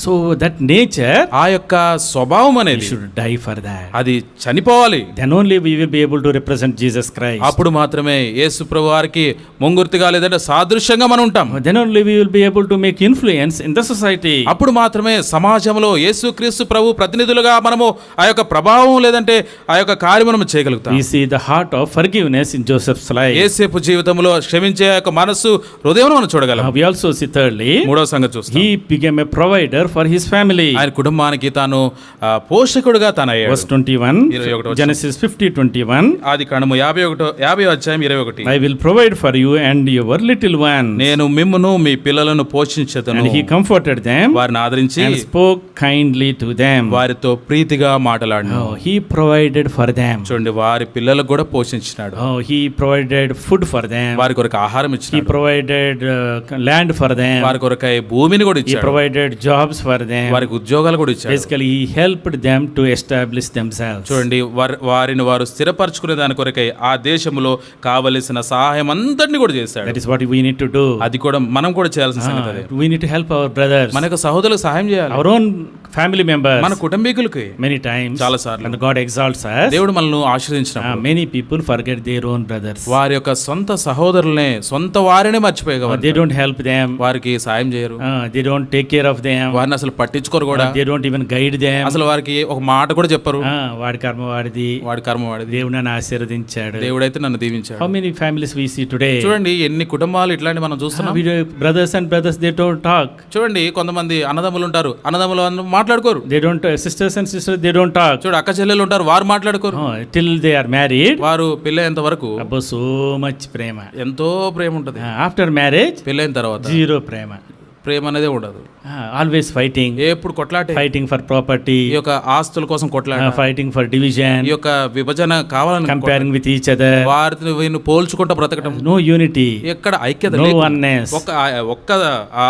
సో దట్ నేచర్, ఆ యొక్క స్వభావం అనేది should die for that. అది చనిపోవాలి. Then only we will be able to represent Jesus Christ. అప్పుడు మాత్రమే యేసు ప్రభు వారికి ముంగుర్తిగా లేదంటే సాదృశ్యంగా మనం ఉంటాం. Then only we will be able to make influence in the society. అప్పుడు మాత్రమే సమాజంలో యేసు క్రీస్తు ప్రభు ప్రతినిధులుగా మనము ఆ యొక్క ప్రభావం లేదంటే ఆ యొక్క కార్యం మనం చేయగలుగుతాం. We see the heart of forgiveness in Joseph's life. యేసేపు జీవితంలో క్షమించే యొక్క మనస్సు, హృదయం మనం చూడగలం. We also see thirdly, మూడవ సంగతి చూస్తాం, he became a provider for his family. ఆయన కుటుంబానికి తాను పోషకుడుగా తాను అయ్యాడు. Verse 21, Genesis 50:21. ఆది కాండము 50వ అధ్యాయం 21. I will provide for you and your little one. నేను మిమ్మును మీ పిల్లలను పోషించెదను. And he comforted them వారిని ఆదరించి and spoke kindly to them. వారితో ప్రీతిగా మాట్లాడాడు. Oh, he provided for them. చూడండి, వారి పిల్లలకు కూడా పోషించినాడు. Oh, he provided food for them. వారి కొరకు ఆహారం He ఇచ్చినాడు. provided land for them. వారి కొరకై భూమిని కూడా He ఇచ్చాడు. provided jobs for them. వారికి ఉద్యోగాలు కూడా ఇచ్చాడు. Basically, he helped them to establish themselves. చూడండి, వారిని వారు స్థిరపరచుకునే దాని కొరకై ఆ దేశంలో కావలసిన సహాయం అంతటిని కూడా చేశాడు. That is what we need to do. అది కూడా మనం కూడా చేయాల్సిన సంగతి అదే. We need to help our brothers, మనకు సహోదరులకు సహాయం చేయాలి. our own family members. మన కుటుంబీకులకి Many times, చాలా సార్లు and God exalts us, దేవుడు మనల్ని ఆశీర్వదించినప్పుడు many people forget their own brothers. వారి యొక్క సొంత సహోదరులనే, సొంత వారినే మర్చిపోయేవారు. They don't help them. వారికి సాయం చేయరు. They don't take care of them. వారిని అసలు పట్టించుకోరు కూడా. They don't even guide them. అసలు వారికి ఒక మాట కూడా చెప్పరు. వాడి కర్మ వాడిది, వాడి కర్మ వాడిది, దేవుడు నన్ను ఆశీర్వదించాడు. దేవుడైతే నన్ను దీవించాడు. How many families we see today? చూడండి, ఎన్ని కుటుంబాలు ఇట్లాంటి మనం చూస్తున్నాం. Brothers and brothers, they don't talk. చూడండి, కొంతమంది అన్నదమ్ములు ఉంటారు, అన్నదమ్ములు మాట్లాడుకోరు. They don't, sisters and sisters, they don't talk. చూడు, అక్క చెల్లెలు ఉంటారు, వారు మాట్లాడుకోరు. Till they are married, వారు పెళ్ళైనంత వరకు అబ్బో so much ప్రేమ. ఎంతో ప్రేమ ఉంటది. After marriage, పెళ్ళైన తర్వాత zero ప్రేమ. ప్రేమ అనేది ఉండదు. always fighting, ఎప్పుడు కొట్లాటే, fighting for property, ఈ యొక్క ఆస్తుల కోసం కొట్లాట, fighting for division, ఈ యొక్క విభజన కావాలని comparing with each other, వారిని వీరిని పోల్చుకుంటూ బ్రతకడం, no unity, ఎక్కడ ఐక్యత no లేదు, oneness, ఒక్క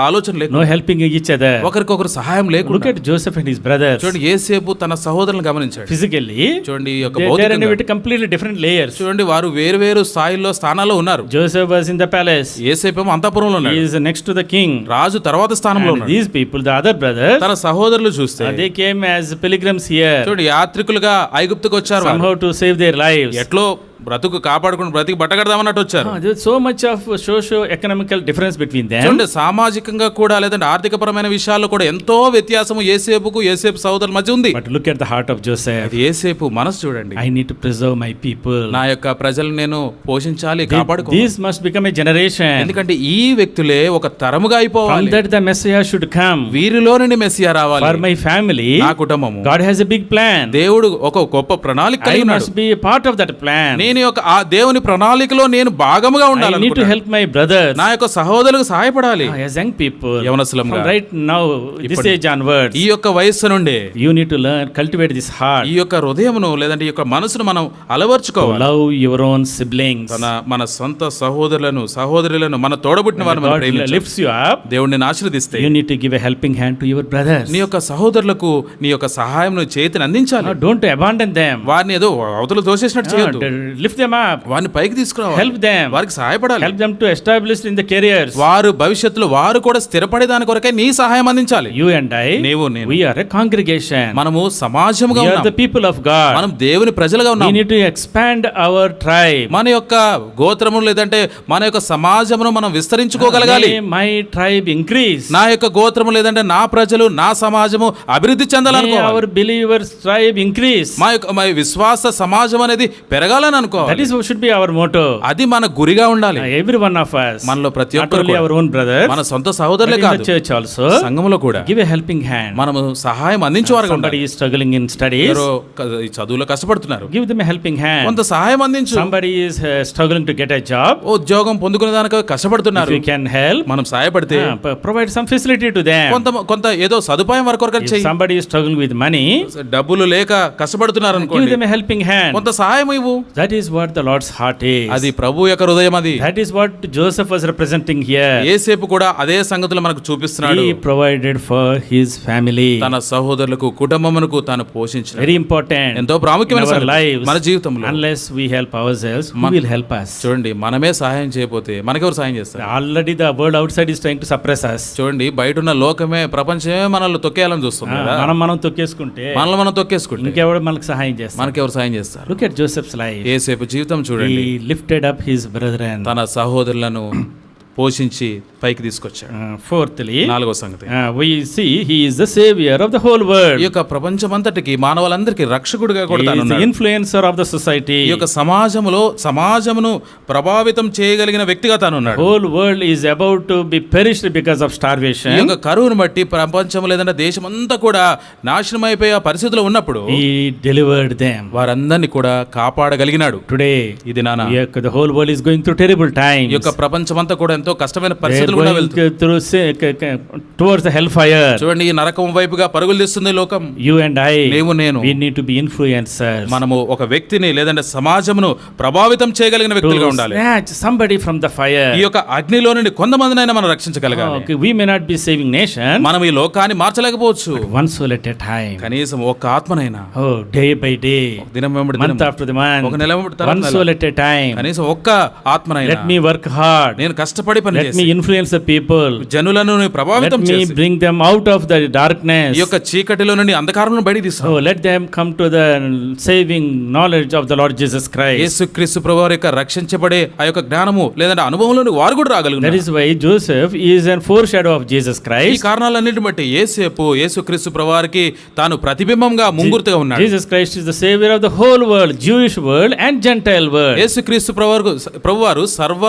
ఆలోచన లేదు, no helping each other. ఒకరికొకరు సహాయం Look లేకుండా. at Joseph and his brothers. చూడండి యేసేపు తన సహోదరులను గమనించాడు. Physically, చూడండి ఈ యొక్క they are in భౌతికంగా with completely different layers. చూడండి వారు వేరు వేరు స్థాయిల్లో స్థానాల్లో ఉన్నారు. Joseph was in the palace. యేసేపేమో అంతఃపురంలో He ఉన్నాడు, is next to the king. రాజు తర్వాత స్థానంలో And ఉన్నాడు. these people, the other brothers, తన సహోదరులు చూస్తే they came as pilgrims here, చూడండి యాత్రికులుగా ఐగుప్తుకు వచ్చారు. వాళ్ళు somehow to save their lives. ఎట్లో బ్రతుకు కాపాడుకుని బ్రతికి బట్టగడదామన్నట్టు వచ్చారు. There's so much of socio-economical difference between them. చూడండి సామాజికంగా కూడా లేదంటే ఆర్థికపరమైన విషయాల్లో కూడా ఎంతో వ్యత్యాసము యేసేపుకు యేసేపు సహోదరుల మధ్య ఉంది. But look at the heart of Joseph. అది యేసేపు మనసు చూడండి. I need to preserve my people. నా యొక్క ప్రజలను నేను పోషించాలి, కాపాడుకోవాలి. These must become a generation. ఎందుకంటే ఈ వ్యక్తులే ఒక తరముగా From అయిపోవాలి. that the Messiah should come. వీరిలో నుండి మెస్సియా రావాలి. For my family, నా కుటుంబము, God has a big plan. దేవుడు ఒక గొప్ప ప్రణాళిక I కలిగి ఉన్నాడు. must be a part of that plan. నేను యొక్క ఆ దేవుని ప్రణాళికలో నేను భాగముగా I need to ఉండాలి. help my brothers. నా యొక్క సహోదరులకు సహాయపడాలి. As young people, యవనస్తులంగా from right now, this age onwards, ఈ యొక్క వయస్సు నుండి you need to learn, cultivate this heart. ఈ యొక్క హృదయమును లేదంటే ఈ యొక్క మనసును మనం To అలవర్చుకోవాలి. love your own siblings. మన సొంత సహోదరులను సహోదరులను మన తోడబుట్టిన వారిని మనం God ప్రేమించాలి. lifts you up. దేవుడిని ఆశీర్వదిస్తే You need to give a helping hand to your brothers. నీ యొక్క సహోదరులకు నీ యొక్క సహాయం చేతిని అందించాలి. Don't abandon them. వారిని ఏదో అవతల తోసేసినట్టు చేయొద్దు. Lift them up. వారిని పైకి తీసుకురావాలి. Help them. వారికి సహాయపడాలి. Help them to establish in the careers. వారు భవిష్యత్తులో వారు కూడా స్థిరపడే దాని కొరకే నీ సహాయం అందించాలి. You and I, నీవు నేను we are a congregation. మనము సమాజముగా We are ఉన్నాం. the people of God. మనం దేవుని ప్రజలుగా We ఉన్నాం. need to expand our tribe. మన యొక్క గోత్రము లేదంటే మన యొక్క సమాజమును మనం విస్తరించుకోగలగాలి. May my tribe increase. నా యొక్క గోత్రము లేదంటే నా ప్రజలు నా సమాజము అభివృద్ధి May చెందాలనుకోవాలి. our believers tribe increase. మా విశ్వాస సమాజం అనేది పెరగాలని That అనుకోవాలి. is what should be our motto. అది మన గురిగా ఉండాలి. Every one of us. మనలో ప్రతి Not ఒక్కరు only our own brothers, మన సొంత but సహోదరులే in the కాదు, church also. సంఘములో కూడా Give a helping hand. మనము సహాయం అందించేవారుగా Somebody ఉండాలి. is struggling in studies. ఎవరో ఈ చదువులో కష్టపడుతున్నారు, Give them a helping hand. కొంత సహాయం అందించు. Somebody is struggling to get a job. ఉద్యోగం పొందుకునే దానికి If కష్టపడుతున్నారు, you can help, మనం సహాయపడితే provide some facility to them. కొంత ఏదో సదుపాయం వరకు If చెయ్యి. somebody is struggling with money, డబ్బులు లేక కష్టపడుతున్నారు give అనుకోండి, them a helping hand. కొంత సహాయం ఇవ్వు. That is what the Lord's heart is. అది ప్రభు యొక్క హృదయం. అది That is what Joseph was representing here. యేసేపు కూడా అదే సంగతులు మనకు చూపిస్తున్నాడు. He provided for his family. తన సహోదరులకు కుటుంబమునకు తాను పోషించిన Very important. ఎంతో ప్రాముఖ్యమైన In our సంగతి. lives, మన జీవితంలో Unless we help ourselves, who will help us? చూడండి, మనమే సహాయం చేయకపోతే మనకెవరు సహాయం చేస్తారు? Already the world outside is trying to suppress us. చూడండి, బయట ఉన్న లోకమే ప్రపంచమే మనల్ని తొక్కేయాలని చూస్తుంది కదా. మనం తొక్కేసుకుంటే మనల్ని మనం తొక్కేసుకుంటే ఇంకెవడు మనకు సహాయం చేస్తాడు? మనకెవరు సహాయం చేస్తారు? Look at Joseph's life. యేసేపు జీవితం చూడండి. He lifted up his brethren. తన సహోదరులను పోషించి పైకి తీసుకొచ్చాడు. Fourthly, నాలుగో సంగతి, we see he is the savior of the whole world. ఈ యొక్క ప్రపంచమంతటికి మానవులందరికీ రక్షకుడిగా కూడా He is the తానున్నాడు. influencer of the society. ఈ యొక్క సమాజమును ప్రభావితం చేయగలిగిన వ్యక్తిగా తానున్నాడు. Whole world is about to be perished because of ఈ starvation. యొక్క కరువును బట్టి ప్రపంచం లేదంటే దేశమంతా కూడా నాశనం అయిపోయే పరిస్థితిలో ఉన్నప్పుడు He delivered them. వారందరినీ కూడా కాపాడగలిగినాడు. Today, ఇది నాన్న the whole world is going through terrible ఈ times. యొక్క ప్రపంచమంతా కూడా ఎంతో కష్టమైన They are పరిస్థితులు కూడా going వెళ్తుంది. through towards the hellfire. చూడండి, ఈ నరకం వైపుగా పరుగులు తీస్తుంది లోకం. You and I, నేను we need to be influencers. మనము ఒక వ్యక్తిని లేదంటే సమాజమును ప్రభావితం చేయగలిగిన వ్యక్తులుగా To ఉండాలి. snatch somebody from the fire. ఈ యొక్క అగ్నిలో నుండి కొంతమందినైనా మనం రక్షించగలగాలి. Okay, we may not be saving nation. మనం ఈ లోకాన్ని మార్చలేకపోవచ్చు, One soul at a time. కనీసం ఒక్క ఆత్మనైనా Oh, day by day, దినం వెంబడి month దినం, after the month, ఒక నెల వెంబడి తర్వాత one నెల, soul at a time. కనీసం ఒక్క ఆత్మనైనా Let me work hard. నేను కష్టపడి పని Let చేసి me influence the people. జనులను Let ప్రభావితం me చేసి bring them out of the darkness. ఈ యొక్క చీకటిలో నుండి అంధకారంలో బయటికి తీసుకో. Oh, let them come to the saving knowledge of the Lord Jesus Christ. యేసుక్రీస్తు ప్రభువారి యొక్క రక్షించబడే ఆ యొక్క జ్ఞానము లేదంటే అనుభవంలోని వారు కూడా That రాగలుగుతారు. is why Joseph is a foreshadow of Jesus ఈ Christ. కారణాలన్నిటిని బట్టి యేసుక్రీస్తు ప్రభువారికి తాను ప్రతిబింబంగా ముంగుర్తుగా ఉన్నాడు. Jesus Christ is the savior of the whole world, Jewish world and Gentile world. యేసుక్రీస్తు ప్రభువారు సర్వ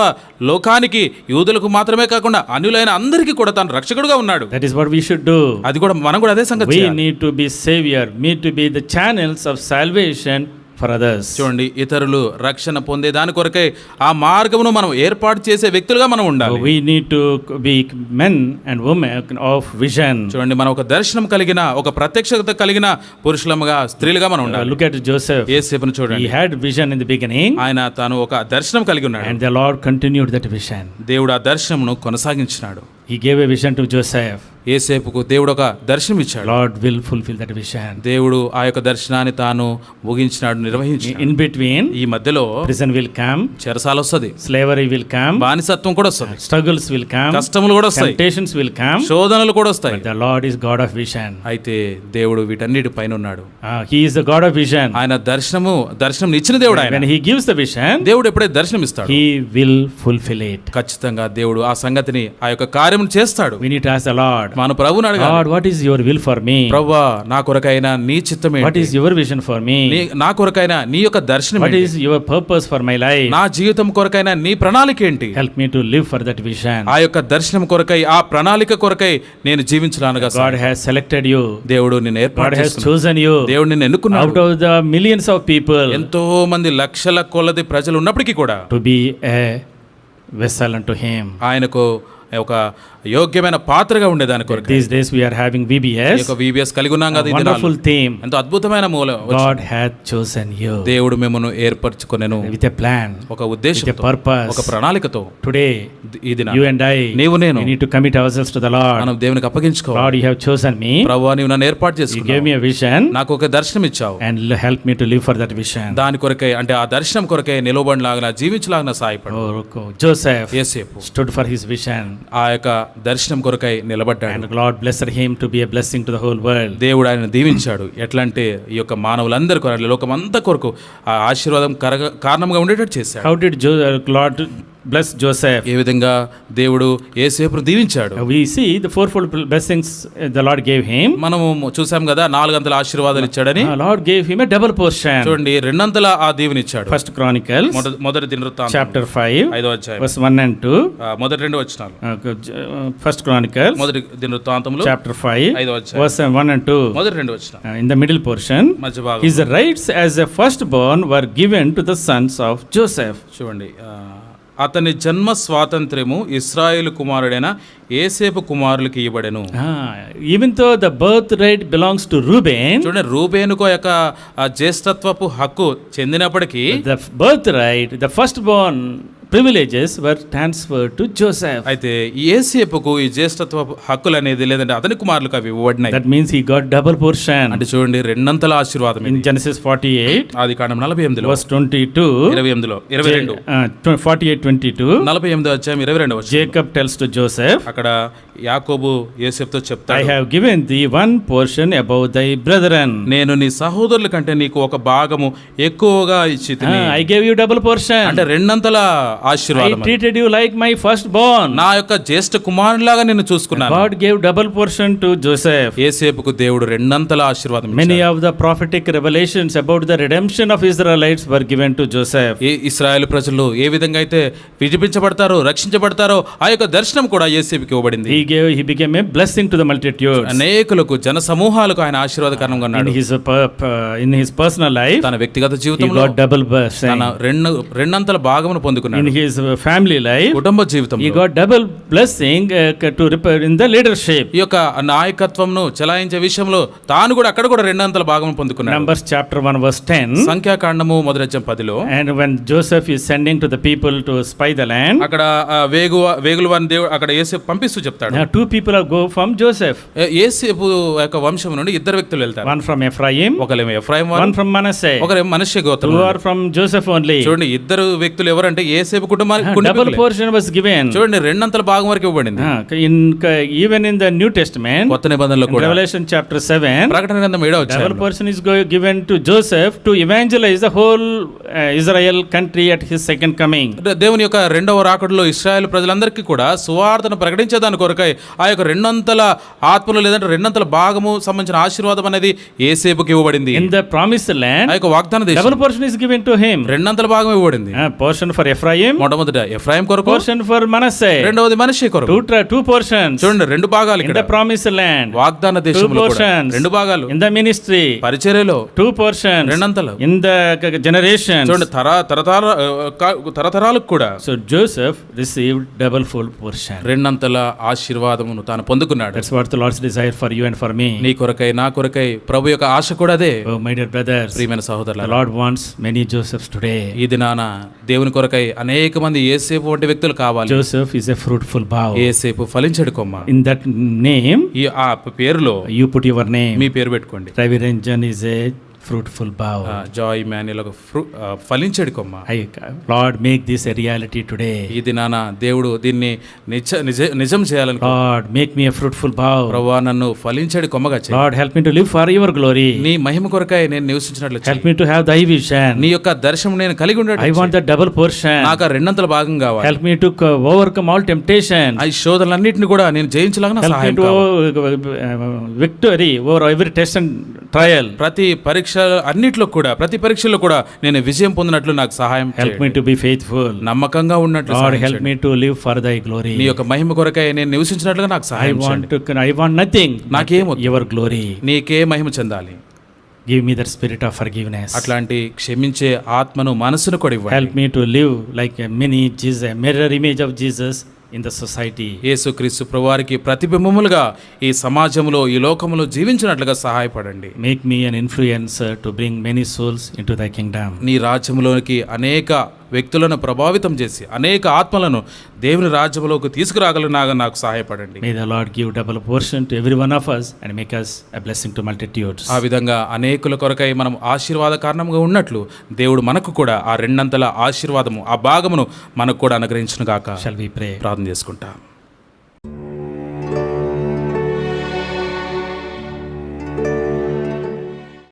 లోకానికి, యూదులకు మాత్రమే కాకుండా అన్యులైన అందరికీ కూడా తాను రక్షకుడుగా ఉన్నాడు. That is what we should do. అది కూడా మనం కూడా అదే సంగతి We చేయాలి. need to be savior, need to be the channels of salvation for others. చూడండి, ఇతరులు రక్షణ పొందే దాని కొరకై ఆ మార్గమును మనం ఏర్పాటు చేసే వ్యక్తులుగా మనం ఉండాలి. We need to be men and women of vision. చూడండి, మనం ఒక దర్శనం కలిగిన, ఒక ప్రత్యక్షత కలిగిన పురుషులముగా, స్త్రీలుగా మనం ఉండాలి. Look at Joseph. యేసేపును He చూడండి, had vision in the beginning, ఆయన తాను ఒక దర్శనం కలిగి ఉన్నాడు. and the Lord continued that vision. దేవుడు ఆ దర్శనమును కొనసాగించినాడు. He gave a vision to Joseph. యేసేపుకు దేవుడు ఒక దర్శనం ఇచ్చాడు. Lord will fulfill that vision. దేవుడు ఆ యొక్క దర్శనాన్ని తాను ముగించినాడు, నిర్వహించాడు. In between, ఈ మధ్యలో prison will come, చెరసాల వస్తది, slavery will come, బానిసత్వం కూడా వస్తది, struggles will come, కష్టములు కూడా వస్తాయి, temptations will come. శోధనలు కూడా వస్తాయి. But the Lord is God of vision. అయితే దేవుడు వీటన్నిటి పైన ఉన్నాడు. He is the God of vision. ఆయన దర్శనం ఇచ్చిన దేవుడు. ఆయన When He gives the vision, దేవుడు ఎప్పుడైతే దర్శనం ఇస్తాడు, He will fulfill it. ఖచ్చితంగా దేవుడు ఆ సంగతిని, ఆ యొక్క కార్యమును చేస్తాడు. We need to ask the Lord, మన ప్రభువుని అడగాలి, Lord, what is your will for me? ప్రభువా, నా కొరకైనా నీ చిత్తం What ఏంటి? is your vision for me? నా కొరకైనా నీ యొక్క దర్శనం What ఏంటి? is your purpose for my life? నా జీవితం కొరకైనా నీ ప్రణాళిక ఏంటి? Help me to live for that vision. ఆ యొక్క దర్శనం కొరకై, ఆ ప్రణాళిక కొరకై నేను జీవించలానుగా God has selected you. దేవుడు నిన్ను God ఏర్పాటు has చేసుకున్నాడు. chosen you దేవుడు నిన్ను ఎన్నుకున్నాడు. out of the millions of people ఎంతో మంది లక్షల కొలది ప్రజలు ఉన్నప్పటికీ కూడా to be a vessel unto Him. ఆయనకు ఒక యోగ్యమైన పాత్రగా ఉండేదాని కొరకు These days we are having ఈ VBS. యొక్క VBS కలిగి ఉన్నాం కదా. A ఈ wonderful దినాల్లో theme. ఎంతో అద్భుతమైన మూలం. God hath chosen you దేవుడు మిమ్మల్ని ఏర్పరచుకొనెను with a plan, ఒక ఉద్దేశంతో, with a purpose. ఒక ప్రణాళికతో. Today, ఈ దిన you and I, నీవు నేను we need to commit ourselves to the Lord. మనం దేవునికి అప్పగించుకోవాలి. Lord, you have chosen me. ప్రభువా, నీవు నన్ను ఏర్పాటు You gave చేసుకున్నావు, me a vision నాకు ఒక దర్శనం ఇచ్చావు, and help me to live for that vision. దాని కొరకై, అంటే ఆ దర్శనం కొరకై నిలబడిలాగా, జీవించలాగా సహాయపడు. Oh, Joseph యేసేపు stood for his vision, ఆ యొక్క దర్శనం కొరకై నిలబడ్డాడు. and God blessed him to be a blessing to the whole world. దేవుడు ఆయన దీవించాడు. ఎట్లా అంటే ఈ యొక్క మానవులందరి కొరకు, లోకమంతా కొరకు ఆ ఆశీర్వాదం కారణంగా ఉండేటట్టు చేశాడు. How did Lord bless Joseph? ఏ విధంగా దేవుడు యేసేపును దీవించాడు. We see the fourfold blessings the Lord gave him. మనము చూసాం కదా, 4 అంతల ఆశీర్వాదాలు ఇచ్చాడని. Lord gave him a double portion. చూడండి, 2 అంతల ఆ దీవెన ఇచ్చాడు. First Chronicles మొదటి దినవృత్తాంతం chapter 5 5వ అధ్యాయం verse 1 and 2. మొదటి 2 వచనాలు. First Chronicles మొదటి దినవృత్తాంతంలో chapter 5 5వ అధ్యాయం verse 1 and 2. మొదటి 2 వచనాలు. In the middle portion, మధ్య భాగం. his rights as a firstborn were given to the sons of Joseph. చూడండి, అతని జన్మ స్వాతంత్ర్యము ఇశ్రాయేలు కుమారుడైన యేసేపు కుమారులకు ఇవ్వబడెను. Even though the birthright belongs to Reuben, చూడండి, రూబేనుకు యొక్క జ్యేష్ఠత్వపు హక్కు చెందినప్పటికీ the birthright, the firstborn privileges were transferred to Joseph. అయితే యేసేపుకు ఈ జ్యేష్ఠత్వపు హక్కులు అనేది, లేదంటే అతని కుమారులకు అవి ఇవ్వబడినాయి. That means he got double portion. అంటే చూడండి, 2 అంతల ఆశీర్వాదం In ఇది. Genesis 48 ఆదికాండం 48లో verse 22, 22 48:22, 48వ అధ్యాయం 22వ వచనం. Jacob tells to Joseph, అక్కడ యాకోబు యేసేపుతో I చెప్తాడు, have given thee one portion above thy brethren. నేను నీ సహోదరుల కంటే నీకు ఒక భాగము ఎక్కువగా ఇచ్చితిని. I gave you double portion. అంటే 2 అంతల I ఆశీర్వాదం. treated you like my firstborn. నా యొక్క జ్యేష్ఠ కుమారునిలాగా నిన్ను చూసుకున్నాను. God gave double portion to Joseph. యేసేపుకు దేవుడు 2 అంతల ఆశీర్వాదం Many ఇచ్చాడు. of the prophetic revelations about the redemption of Israelites were given to Joseph. ఇశ్రాయేలు ప్రజలు ఏ విధంగా అయితే విడిపించబడతారో, రక్షించబడతారో, ఆ యొక్క దర్శనం కూడా యేసేపుకి ఇవ్వబడింది. He became a blessing to the multitudes. అనేకులకు, జన సమూహాలకు ఆయన ఆశీర్వాదకరంగా ఉన్నాడు. In his personal life, తన వ్యక్తిగత he జీవితంలో got double blessing. తన 2 అంతల భాగమును పొందుకున్నాడు. In his family life, కుటుంబ he జీవితంలో got double blessing in the leadership. ఈ యొక్క నాయకత్వంను చెలాయించే విషయంలో తాను కూడా అక్కడ కూడా 2 అంతల భాగం పొందుకున్నాడు. Numbers chapter 1 verse 10. సంఖ్యాకాండము 10:10లో, And when Joseph is sending to the people to spy the land, అక్కడ వేగుల వారిని దేవుడు అక్కడ యేసేపు పంపిస్తూ చెప్తాడు. two people go from Joseph. యేసేపు యొక్క వంశం నుండి 2 వ్యక్తులు వెళ్తారు. One from Ephraim, ఒకరేమో ఎఫ్రాయిం వారు, one from Manasseh. ఒకరేమో మనష్షే గోత్రం. 2 are from Joseph only. చూడండి, 2 వ్యక్తులు ఎవరంటే యేసేపు కుటుంబానికి Double portion was given. చూడండి, 2 అంతల భాగం వరకు ఇవ్వబడింది. Even in the New Testament, కొత్త నిబంధనలో in కూడా Revelation chapter 7, ప్రకటన గ్రంథం 7వ double అధ్యాయంలో portion is given to Joseph to evangelize the whole Israel country at his second coming. దేవుని యొక్క 2వ రాకడలో ఇశ్రాయేలు ప్రజలందరికీ కూడా సువార్తను ప్రకటించేదాని కొరకై ఆ యొక్క 2 అంతల ఆత్మలు, లేదంటే 2 అంతల భాగము సంబంధించిన ఆశీర్వాదం అనేది యేసేపుకి ఇవ్వబడింది. In the promised land, ఆ యొక్క వాగ్దాన దేశం double portion is given to him. 2 అంతల భాగం ఇవ్వబడింది. Portion for Ephraim, Ephraim, మొట్టమొదట ఎఫ్రాయిం కొరకు, portion for Manasseh, రెండవది మనష్షే కొరకు. two portions చూడండి, రెండు భాగాలు in ఇక్కడ. the promised land, వాగ్దాన దేశంలో కూడా portions రెండు భాగాలు. in the ministry, పరిచర్యలో two portions రెండంతలు. in the generations. చూడండి, తరతరాలకు కూడా So Joseph received double full portion. రెండంతల ఆశీర్వాదమును తాను పొందుకున్నాడు. That's what the Lord's desire for you and for me. నీ కొరకై నా కొరకై ప్రభు యొక్క ఆశ కూడా అదే. Oh my dear brothers, ప్రియమైన the సహోదరులారా, Lord wants many Josephs today. ఈ దినాన దేవుని కొరకై అనేక మంది యేసేపు వంటి వ్యక్తులు కావాలి. Joseph is a fruitful bough. యేసేపు ఫలించడు comma. In that name, ఆ పేరులో you put your name. మీ పేరు పెట్టుకోండి. Ravi Ranjan is a fruitful bough. Joy Manuel ఒక ఫలించడు కొమ్మ. Lord, make this a reality today. ఈ దినాన దేవుడు దీన్ని నిజం చేయాలని. Lord, make me a fruitful bough. ప్రభువా, నన్ను ఫలించడు కొమ్మగా చేయి. Lord, help me to live for your glory. నీ మహిమ కొరకై నేను నివసించినట్లు Help me to have thy vision. నీ యొక్క దర్శనం నేను కలిగి I ఉండేది. want the double portion. నాకు ఆ రెండంతల భాగం కావాలి. Help me to overcome all temptations. ఆ శోధనలన్నింటిని కూడా నేను జయించలాగా Help me సహాయం to కావాలి. victory over every test and trial. ప్రతి పరీక్ష అన్నిట్లో కూడా, ప్రతి పరీక్షలో కూడా నేను విజయం పొందినట్లు నాకు సహాయం Help me to be faithful. నమ్మకంగా ఉన్నట్లు Lord, సహాయం help చేయండి. me to live for thy glory. నీ యొక్క మహిమ కొరకై నేను నివసించినట్లుగా నాకు సహాయం చేయండి. I want nothing but నాకేమొద్దు. your glory. నీకే మహిమ చెందాలి. Give me that spirit of forgiveness. అట్లాంటి క్షమించే ఆత్మను, మనసును కూడా ఇవ్వండి. Help me to live like a mini Jesus, a mirror image of Jesus in the society. యేసుక్రీస్తు ప్రభువారికి ప్రతిబింబములుగా ఈ సమాజంలో, ఈ లోకములో జీవించినట్లుగా సహాయపడండి. Make me an influencer to bring many souls into thy kingdom. నీ రాజ్యంలోనికి అనేక వ్యక్తులను ప్రభావితం చేసి అనేక ఆత్మలను దేవుని రాజ్యంలోకి తీసుకురాగలనాగా నాకు సహాయపడండి. May the Lord give double portion to every one of us and make us a blessing to multitudes. ఆ విధంగా అనేకుల కొరకై మనం ఆశీర్వాద కారణంగా ఉన్నట్లు దేవుడు మనకు కూడా ఆ రెండంతల ఆశీర్వాదము, ఆ భాగమును మనకు కూడా అనుగ్రహించును గాక. Shall we pray? ప్రార్థన చేసుకుంటాం.